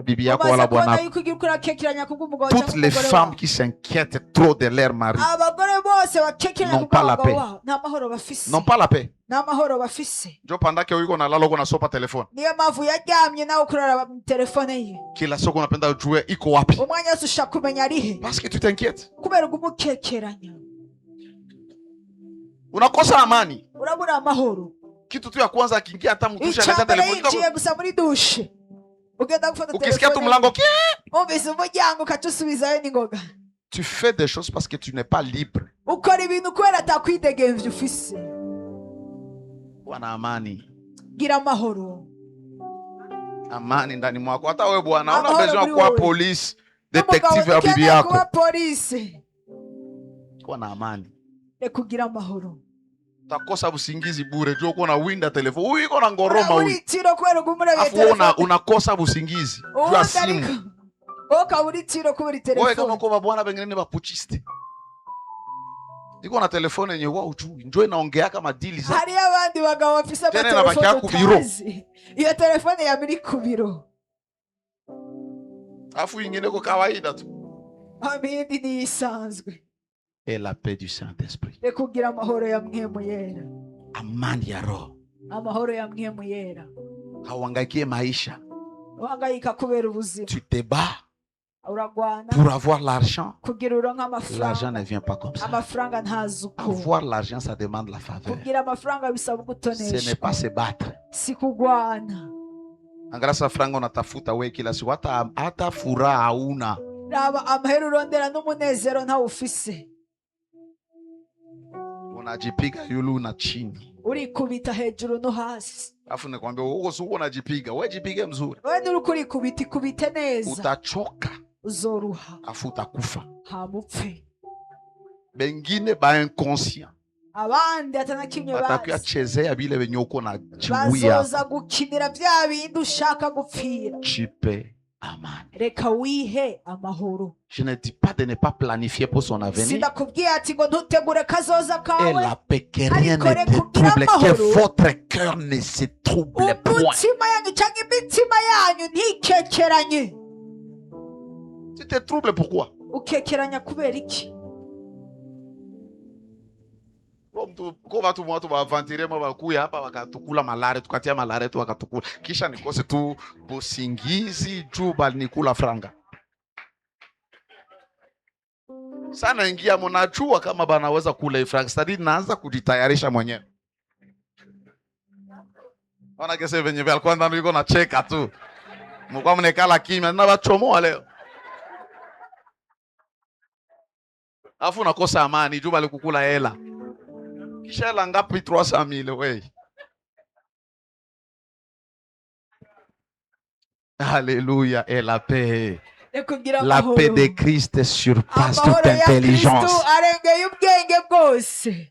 bibi yako wala umaze kubona bwana. yuko ugiye urakekeranya kubw'umugabo Toutes cyangwa les umugore femmes wawe qui s'inquiètent trop de leur mari abagore bose bakekeranya n'ont pas la kubw'abagabo paix. wabo nta mahoro bafise n'ont pas la paix. nta mahoro bafise Jo pandake uko na lalo kuna sopa telefone. niyo mpamvu yaryamye nawe kurara mu telefone ye Kila soko unapenda ujue iko wapi. umwanya wose ushaka kumenya ari he Parce que tu t'inquiètes. kubera umukekeranya Unakosa amani. urabura amahoro Kitu tu ya kwanza akiingia hata mtusha icya leta mbere telefone. yinjiye gusa muri dushe ugenda gufata Ukisikia tu telefone mlango ki umvise umuryango ukaca usubizayo n'ingoga tu fais des choses parce que tu n'es pas libre. ukora ibintu kubera atakwidegemvya ufise Wana amani. gira amahoro Amani ndani mwako. Hata wewe bwana una Amahoro besoin muri kwa wewe. police, N'umugabo detective ya bibi ukeneye yako. kuba polisi Kuwa na amani. kugira amahoro Utakosa usingizi bure. Jua uko na winda telefone. Huyu iko na ngoroma urabura huyu. itiro kubera ugumurebeye Afu unakosa usingizi. Jua simu. ukabura itiro kubera Wewe kama telefone kwa bwana bengine ni bapuchiste. Iko na telefone yenye wao ujui. Njoo inaongea kama deal za. hariyo abandi bagabo bafise Tena inabakia amatelefone ku biro. utazi iyo telefone yaba iri ku biro Afu ingine kwa kawaida tu. ibindi ni isanzwe Et la paix du Saint-Esprit. kugira amahoro ya mwemu yera Amani ya roho. amahoro ya mwemu yera Hauhangaikie maisha. uhangayika kubera ubuzima Tu te bats uragwana pour avoir l'argent. kugira uronke L'argent ne amafaranga vient pas comme ça. amafaranga ntazi uko Avoir l'argent, ça demande la faveur. kugira amafaranga bisaba Ce n'est gutoneshwa pas se battre. si kugwana Angalia sasa franga unatafuta wewe kila siku hata furaha hauna. raba amahera urondera n'umunezero ntawufise Unajipiga yulu na chini. urikubita hejuru no hasi Alafu nikwambia wewe uko unajipiga, wewe jipige mzuri. wewe nturi kurikubita ikubite neza Utachoka, uzoruha afu utakufa. hamupfe Bengine ba inconscient. abandi atana kimwe Batakuya bazi chezea vile venye uko na chibuya. bazoza gukinira bya bindi ushaka gupfira Chipe amani. reka wihe amahoro Je ne dis pas de ne pas planifier pour son avenir. sindakubwiye ati ngo ntutegure kazoza Et kawe la paix, que rien ne te trouble, que votre cœur ne se trouble point. umutima yanyu cyangwa imitima yanyu ntikekeranye Tu te troubles pourquoi? ukekeranya kubera iki Kwa watu wavantire wakuya hapa wakatukula malare, tukatia malare tu wakatukula. Kisha nikose tu busingizi juu bali nikula franga. Sana ingia mnajua kama banaweza kula hii franga. Sasa naanza kujitayarisha mwenyewe. Ona kese venye vya kwanza niko na cheka tu. Mko mnekala kimya na bachomoa leo. Afu nakosa amani juu bali kukula hela. Kisha hela ngapi 300,000 wewe? Alléluia et la paix. kugira La amahoro paix de Christ surpasse toute amahoro ya intelligence. kristo arengeye ubwenge bwose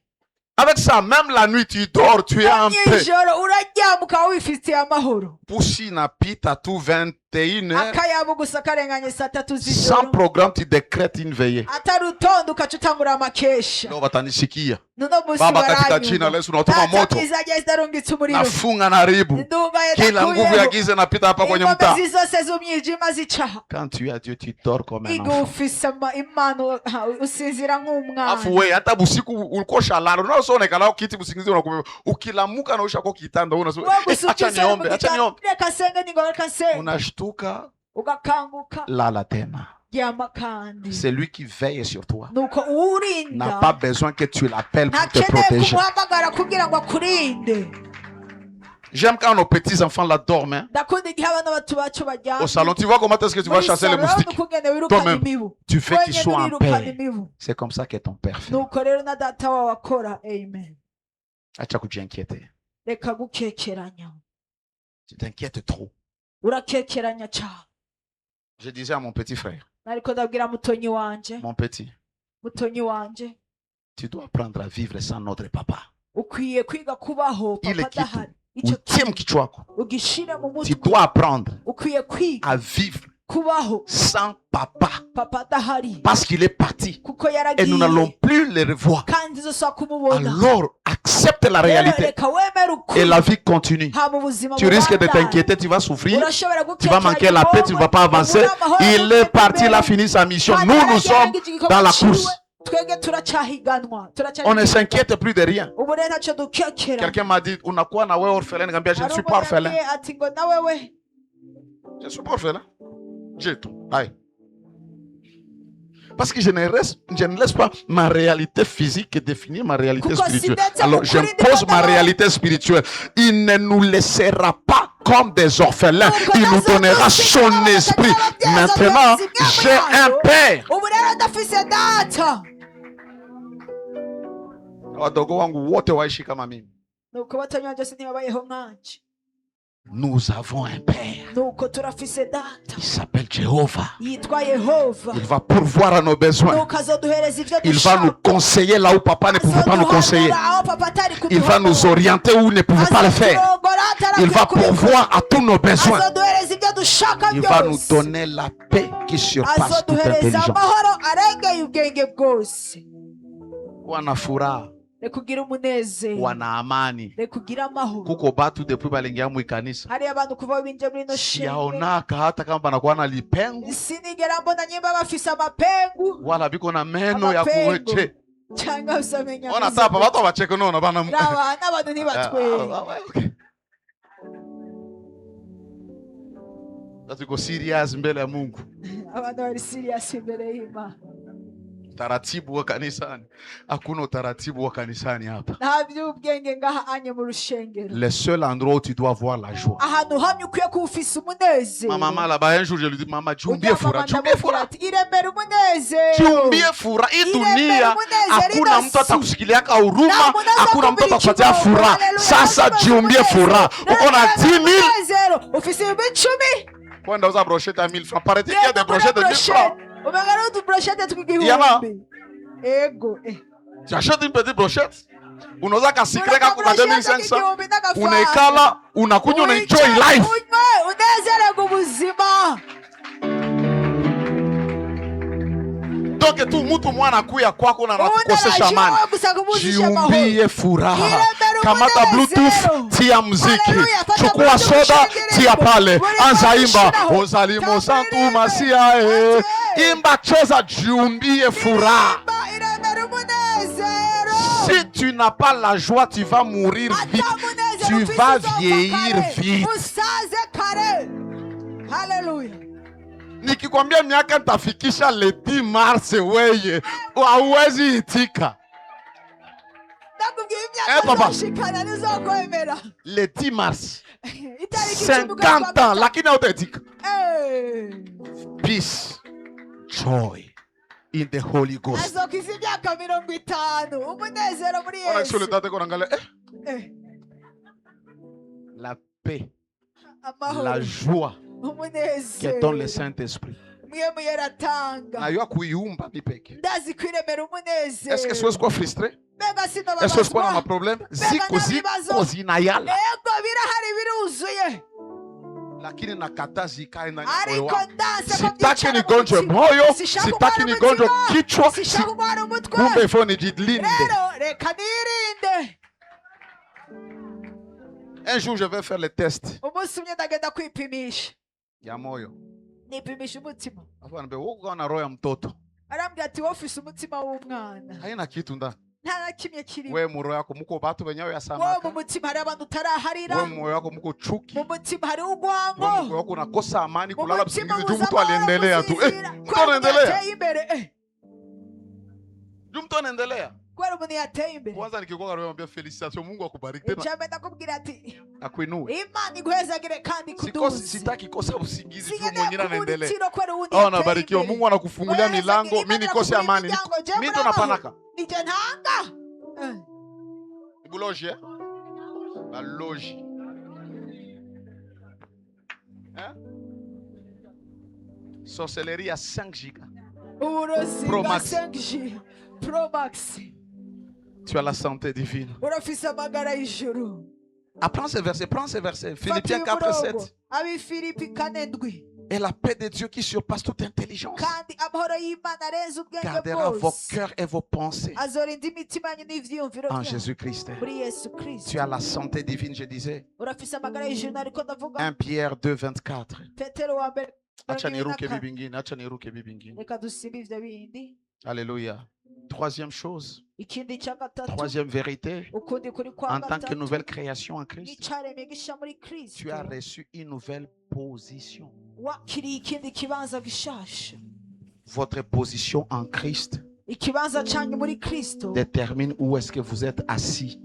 Avec ça, même la nuit, tu dors, tu es en paix. nijoro uraryama ukaba wifitiye amahoro Pushi na pita tu 20 21h, akayabo gusa karenganye saa 3 sans z'ijoro programme, tu décrètes une veillée. atari utonda ukaca utangura amakesha Leo watanisikia. nuno musi Baba, katika jina la Yesu tunatuma moto. mwiza zitarungitse umuriro Nafunga na haribu. ndumva Kila nguvu ya giza inapita hapa kwenye mtaa. ingoma zose z'umwijima zicaha Quand tu es à Dieu, tu dors comme un iga enfant. ufise impano usinzira nk'umwana Afu wewe hata busiku ulikuwa shalala. Unaosonekana ukiti busingizi unakuwa ukilamuka na ushako kitanda unasema acha niombe, acha niombe. reka senge ningo reka senge Unashtuka, ugakanguka lala tena. ryama kandi C'est lui qui veille sur toi. nuko N'a uwurinda pas besoin que tu l'appelles pour te ntakeneye protéger. kumuhamagara kugira ngo akurinde J'aime quand nos petits-enfants là dorment hein, ndakunda igihe abana bato bacu au baryamye salon. Tu vois comment est-ce que tu vas muri chasser les salon moustiques. ukungene wirukana Toi-même, imibu tu fais qu'ils wenyine soient en urirukana paix. imibu C'est comme ça que ton père fait. nuko rero na data wawe akora amen Acha kujiinquiéter. reka gukekeranya Tu t'inquiètes trop. urakekeranya cyane Je disais à mon petit frère, nariko ndabwira mutonyi wanje mon petit, mutonyi wanje tu dois apprendre à vivre sans notre papa. ukwiye kwiga kubaho Ile papa kitu adahari icyo utie kichwa chako. ugishire mu Tu mutwe dois apprendre ukwiye kwiga à vivre kubaho sans papa papa adahari parce qu'il est parti kuko et nous n'allons yaragiye plus le revoir. kandi uzosaba kumubona Alors accepte la rero réalité reka wemere et ukuri la vie continue. ha mu buzima Tu risques de bubandanya. t'inquiéter, tu vas souffrir, urashobora tu vas manquer la paix, tu ne vas pas avancer. Il est parti, il a fini sa mission. Nous sommes dans la course. twebwe turacyahiganwa On ne s'inquiète plus de rien. ubu rero ntacyo dukekera Quelqu'un m'a dit, unakuwa na wewe orphelin? Nikamwambia, je ne Hari suis pas orphelin. umuntu yambwiye ati ngo na wewe Je ne suis pas orphelin. J'ai tout. Aïe. Parce que je ne laisse pas ma réalité physique définir ma réalité Kuko spirituelle. sinetsa Alors ukuri j'impose ma ndikotaba. réalité spirituelle. Il ne nous laissera pas comme des orphelins. Il nous donnera son esprit. Maintenant, j'ai un père. ubu rero ndafise data Wadogo wangu wote waishi kama mimi. nuko batonyi banje bose ntibabayeho nkanje Nous avons un père. nuko turafise data Il s'appelle Jéhovah. yitwa yehova Il va pourvoir à nos besoins. nuko azoduhereza ivyo Il va nous conseiller là où papa ne pouvait pas nous conseiller. Azoduhanura aho papa atari Il va nous kuduhanura. orienter où il ne pouvait pas le faire. Azoturongora atarakwiye Il va kubikora. pourvoir à tous nos besoins. azoduhereza ibyo dushaka Il va nous byose donner la paix qui surpasse toute azoduhereza intelligence. amahoro arengeye ubwenge bwose Wana furaha, reka ugire umunezero wana amani. reka ugire amahoro Kuko batu depuis balingia mu ikanisa. hariyo abantu kuva binje muri ino shenge Siaonaka hata kama banakuwa na lipengo sinigera mbona nyimba bafise amapengu wala biko na meno ya Amapengo. kuweche. cyangwa usamenya Ona tapa watu wacheke nona bana. n'abantu ntibatwenge Okay. Tuko serious mbele ya Mungu. abantu bari serious imbere y'Imana Taratibu wa kanisani. Hakuna utaratibu wa kanisani hapa. nta by'ubwenge ngaha anye mu rushengero Le seul endroit où tu dois voir la joie. ahantu hamye ukwiye kuba ufise umunezero Maman là-bas, un jour, je lui dis, maman, jumbie Ujya fura, mama jumbie ndamubwira fura. ati irembera umunezero Jumbie fura. Hii dunia, hakuna mtu atakushikiliaka huruma, Na munaweza hakuna mtu kumbili atakupatia kiboko. fura. Haleluya. Sasa jumbie fura. Uko na 10 000, umunezero ufise ibihumbi 10 kwenda uza brochette à 1000 francs. Paraît-il qu'il y a des brochettes de 1000 francs. umengana udubroshete Yana. tw'igihumbi ego Tu achètes une petite brochette. Unaweza kasikreka kwa Broshete 2500. y'igihumbi n'agafanta. Unaikala, unakunywa, una enjoy Wicaye, life. unywe unezererwe ubuzima Donc tu mtu mwana kuya kwako na anakukosesha Undi amani. anajua gusa kumuzisha amahoro. Jiumbie furaha. Irembera Kamata umunezero. bluetooth, tia muziki. Haleluya, fata Chukua Bluetooth, soda, shingiriko. tia pale. Buri Anza imba. shiraho. Ozalimo santu Tambirire. masia Ate. Imba cheza jiumbie furaha. irembera umunezero Si tu n'as pas la joie, tu vas mourir vite. ata munezero Tu ufise vas uzopfa vieillir kare. vite. usaze kare haleluya Nikikwambia miaka nitafikisha le 10 mars weye, hauwezi itika. ndakubwiye Eh, papa. imyaka izashikana nizokwemera Le 10 mars, itariki 50 ans, lakini hautaitika. Eh. Peace, joy in the Holy Ghost. azokwiza imyaka 50 umunezero muri Ona sio yesu tate kwa ngale la paix, la amahoro joie que donne le umunezero Saint-Esprit. mwemu yeratanga Na yo kuiumba mipeke. ndazi kwiremera umunezero Est-ce que siwezi kuwa frustré? mbega Est-ce que siwezi kuwa na sinobabazwa maproblème? Mbega Ziko nta bibazo. zinayala. ego birahari biruzuye lakini nakataza ikae ndani ya moyo ariko wangu. ndanze ko Sitaki byicara mu nigonjwe mutima. moyo, Sishaka sitaki kurwara nigonjwe umutima. kichwa, Sishaka kurwara umutwe. kumbe ifo nijilinde. Rero reka nirinde. Un jour je vais faire le test Umunsi umwe ndagenda kwipimisha. ya moyo. Nipimisha umutima. Afu anambia wewe uko na roho ya mtoto. Arambwira ati wowe ufise umutima w'umwana. Haina kitu ndani. Nta na kimwe kirimo. Wewe mu roho yako muko batu benyewe Wowe yasamaka. mu mutima hari abantu utaraharira. Wewe mu moyo wako muko chuki. Mu mutima hari Wewe mu moyo urwango. wako unakosa amani Mu kulala mutima usingizi juu buza mtu aliendelea tu. amahoro Mtu kubera umuntu anaendelea. yateye imbere. Juu mtu anaendelea. Kubera umuntu yateye imbere. Kwanza nikikuwa naambia felicitation, Mungu akubariki tena. Icambere ndakubwira ati Akuinue. Imana iguhezagire kandi Sikosi, kuduze. sitaki kosa usingizi juu Sigendeye mwingine ku anaendelea. butiro kubera uwundi Oh, yateye nabarikiwa. imbere. Mungu anakufungulia Weza milango, Imana mimi nikose inakufungua amani. imiryango, je, Mimi ndo murabaho. napanaka. Nije ntanga. Buloge, baloge. Hein? Sorcellerie à 5 gigas. Uburozi Pro bwa Max. 5G Pro Max. Tu as la santé divine. Urafise amagara y'ijuru. Apprends ces versets, prends ces versets. Fata Philippiens uyu 4, murongo. 7. Abifilipi 4:7. Et la paix de Dieu qui surpasse toute intelligence Kandi amahoro y'Imana arenze ubwenge gardera vos bwose. cœurs et vos pensées Azorinda imitima yanyu n'ivyiyumviro en byanyu. Jésus-Christ. Muri Yesu Kristo. Tu as la santé divine, je disais. Urafise amagara y'ijuru ariko ndavuga 1 Pierre 2, 24. Petero wa mbere. Acha niruke 24. bibingine, acha niruke bibingine. Reka dusimbe ivyo bindi. Alléluia. Troisième chose, Ikindi cya gatatu. troisième vérité, Ukundi kuri kwa en tant que gatatu. nouvelle création en Christ, N'icaremye gisha muri Kristo. tu as reçu une nouvelle position. Wakiriye ikindi kibanza gishasha. Votre position en Christ Ikibanza canyu muri Kristo détermine où est-ce que vous êtes assis.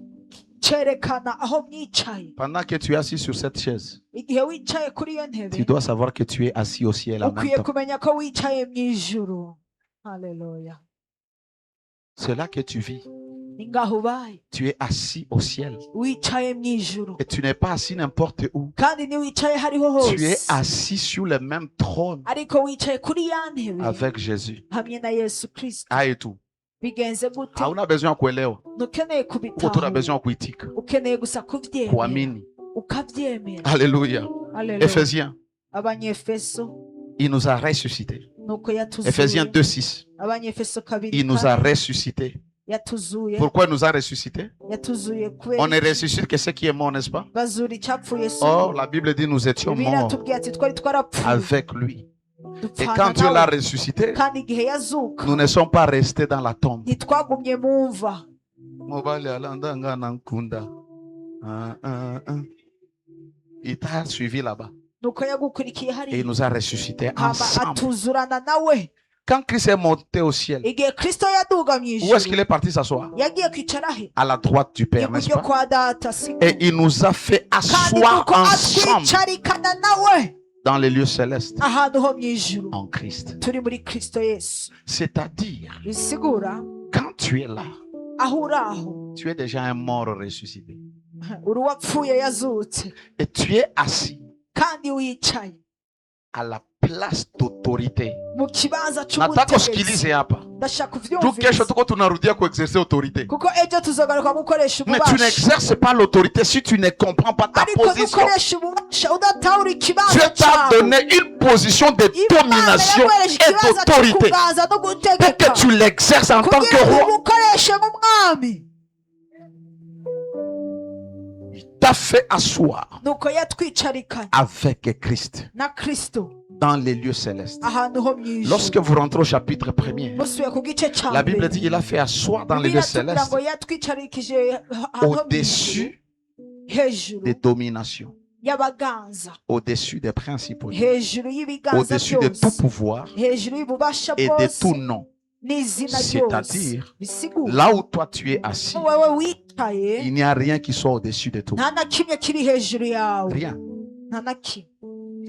cerekana aho mwicaye. Pendant que tu es assis sur cette chaise, Igihe wicaye kuri iyo tu ntebe dois savoir que tu es assis au ciel en même ukwiye temps. kumenya ko wicaye mu ijuru. Haleluya. C'est là que tu vis. Ni ngaho ubaye Tu es assis au ciel. wicaye mu ijuru, Et tu n'es pas assis n'importe où. kandi ntiwicaye hariho Tu es hose, assis sur le même trône ariko wicaye kuri ya ntebe avec Jésus. hamwe na Yesu Kristo. Ah, et tout. Bigenze gute? Hauna besoin ya kuelewa. Ntukeneye Uko tuna kubitahura, besoin ya kuitika. ukeneye gusa kubyemera Kuamini. ukabyemera. Alléluia. Haleluya. Éphésiens, Abanyefeso il nous a ressuscités. nuko Éphésiens yatuzuye. 2:6. Abanyefeso kabiri Il nous a kane, ressuscités. yatuzuye. Pourquoi il nous a ressuscités? Yatuzuye On ne kubera ressuscite que ce qui est mort, n'est-ce pas? bazura icyapfuye si Or, la Bible dit nous étions Bibiliya morts iratubwira ati twari twarapfuye avec lui. Et dupfana quand Dieu l'a nawe, ressuscité, kandi igihe yazuka nous ne sommes pas restés dans la tombe. ntitwagumye mu mva. Mobali alandanga na nkunda. Il t'a suivi là-bas. nuko yagukurikiye Et il hariya nous a ressuscités hama ensemble. atuzurana nawe. Quand Christ est monté au ciel, Igihe Kristo yaduga mu où est-ce qu'il ijuru est parti s'asseoir? yagiye kwicara he? À la droite du Père, n'est-ce Iburyo pas? kwa data siko, Et il nous a fait kandi asseoir nuko ensemble atwicarikana nawe dans les lieux célestes ahantu ho mu ijuru en Christ. turi muri Kristo Yesu. C'est-à-dire, Bisigura quand tu es là, aho uri aho tu es déjà un mort ressuscité. uri uwapfuye yazutse, Et tu es assis kandi wicaye à la place d'autorité. mu kibanza Nataka cy'ubutegetsi. usikilize hapa. Ndashaka Tu kesho kuvyumviriza tuko tunarudia kuexercer autorité. kuko ejo tuzagaruka gukoresha Mais tu ububasha, n'exerces pas l'autorité si tu ne comprends pas ta ariko position. dukoresha ububasha udatahura Dieu ikibanza t'a cyawe. donné une position de Imana domination yaguhereje et ikibanza cyo d'autorité kuganza no pour gutegeka que tu l'exerces en tant que kugira ngo roi. ubukoreshe nk'umwami. Il t'a fait asseoir Nuko yatwicarikanye avec Christ na Kristo dans les lieux célestes. ahantu ho mu ijuru. Lorsque vous rentrez au chapitre 1er, Musubiye ku gice cya la Bible mbere, dit il a fait asseoir dans les lieux Bibiliya itubwira célestes ngo yatwicarikije ahantu ho mu ijuru, au-dessus hejuru des dominations, y'abaganza, au-dessus des principaux, hejuru y'ibiganza au-dessus de tout byose, pouvoir hejuru y'ububasha et de bwose tout nom. n'izina ryose. C'est-à-dire, Bisigura là où toi tu es assis, wowe wicaye il n'y a rien qui soit au-dessus de toi. nta na kimwe kiri hejuru yawe, Rien. nta na kimwe,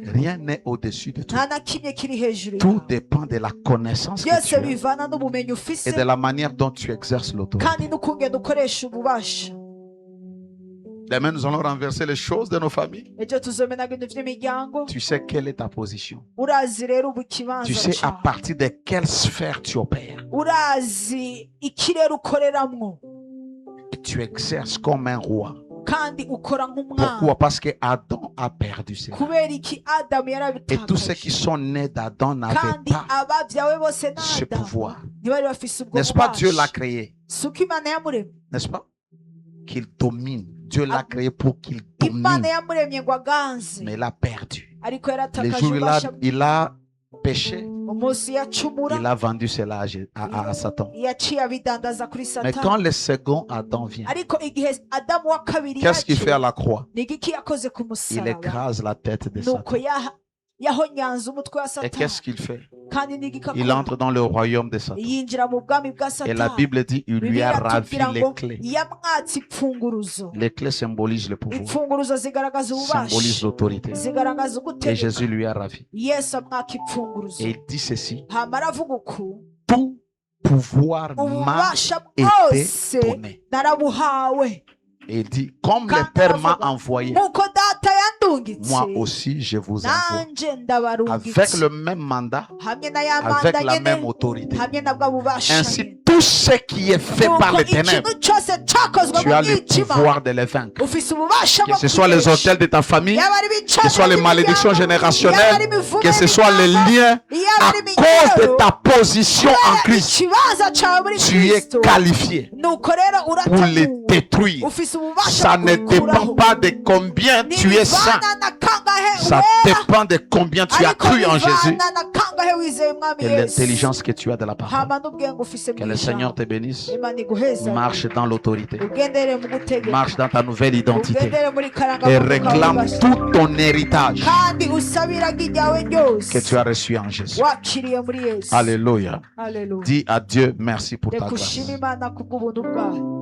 Rien n'est au-dessus de toi. nta na kimwe kiri hejuru Tout yawe. dépend de la connaissance que Byose tu as bivana n'ubumenyi ufise et de la manière dont tu exerces l'autorité. kandi n'ukungenda ukoresha ububasha. Demain, nous allons renverser les choses de nos familles. Ejo tuzomenaga ibintu by'imiryango. Tu sais quelle est ta position. Urazi rero ubu ikibanza Tu sais à cyawe, partir de quelle sphère tu opères. urazi ikirere ukoreramwo, Et tu exerces comme un roi. kandi ukora nk'umwana. Pourquoi? Parce que Adam a perdu ses rêves. Kubera iki Adamu Et tous ceux qui yarabitakaje sont nés d'Adam n'avaient kandi pas ababyawe bose ce n'Adamu pouvoir. ntibari bafise ubwo N'est-ce pas? Dieu l'a bubasha. créé. Si uko Imana yamuremye, N'est-ce pas? Qu'il domine. Dieu l'a créé pour qu'il domine. Imana yamuremye ngo aganze, Mais il a perdu. ariko Les yaratakaje jours où ububasha. il a péché, Umunsi yacumura il a vendu cela à Satan. yaciye abidandaza kuri Mais quand Satani. le second Adam vient, Ariko igihe Adamu wa kabiri qu'est-ce qu'il fait à yaje, la croix? ni igiki yakoze ku Il musaraba? écrase la tête de Nuko Satan. yahonyanze umutwe wa Et Satani. qu'est-ce qu'il fait? Kandi ni igiki Il akora? entre dans le royaume de Satan. Yinjira mu bwami bwa Et la Satani. Bible dit, il lui a Bibiliya ravi itubwira les ngo clés. yamwatse imfunguruzo. Les clés symbolisent le pouvoir, Imfunguruzo zigaragaza symbolisent ububasha, l'autorité. zigaragaza Et ugutegeka. Jésus lui a ravi. Yesu amwaka imfunguruzo. Et il dit ceci, Hama aravuga uku, tout pouvoir m'a ububasha été bwose donné. narabuhawe. Et il dit, comme le Père m'a envoyé, Nkuko data yandungitse, moi aussi je vous envoie. nanje ndabarungitse. Avec le même mandat, Hamwe na ya avec manda la nyene, même autorité. hamwe na bwa bubasha nyene. Ainsi, tout ce qui est fait par les ténèbres, ikintu cyose cyakozwe tu mu as le mwijima, pouvoir de les vaincre. ufise ububasha Que bwo ce soit les kunesha. hôtels de ta famille, Yaba ari que ibicaniro ce soit les by'imiryango, malédictions yaba générationnelles, ari imivumo que ce soit les y'imiryango, liens yaba à ari cause de iminyururu, ta position en kubera Christ. ikibanza cyawe muri Tu es Kristo, qualifié nuko rero pour les urateguwe, détruire. ufise ububasha Ça bwo ne kubikuraho. dépend pas de combien tu es saint. Ntibivana na kangahe Ça wera, dépend de combien tu as ariko cru en Jésus bivana na kangahe wizeye Umwami et Yesu. l'intelligence que tu as de la parole. Hama n'ubwenge ufise Que mu le Seigneur ijambo. te bénisse. Imana iguheze, Marche dans l'autorité. ugendere mu gutegeka, Marche dans ta nouvelle identité. ugendere muri Et karangamuntu réclame kabubasha, tout ton héritage kandi usabiraga iryawe ryose que tu as reçu en Jésus. wakiriye muri Yesu. Alléluia. Haleluya. Dis à Dieu merci pour ta Reka grâce. ushime Imana kubw'ubuntu bwayo.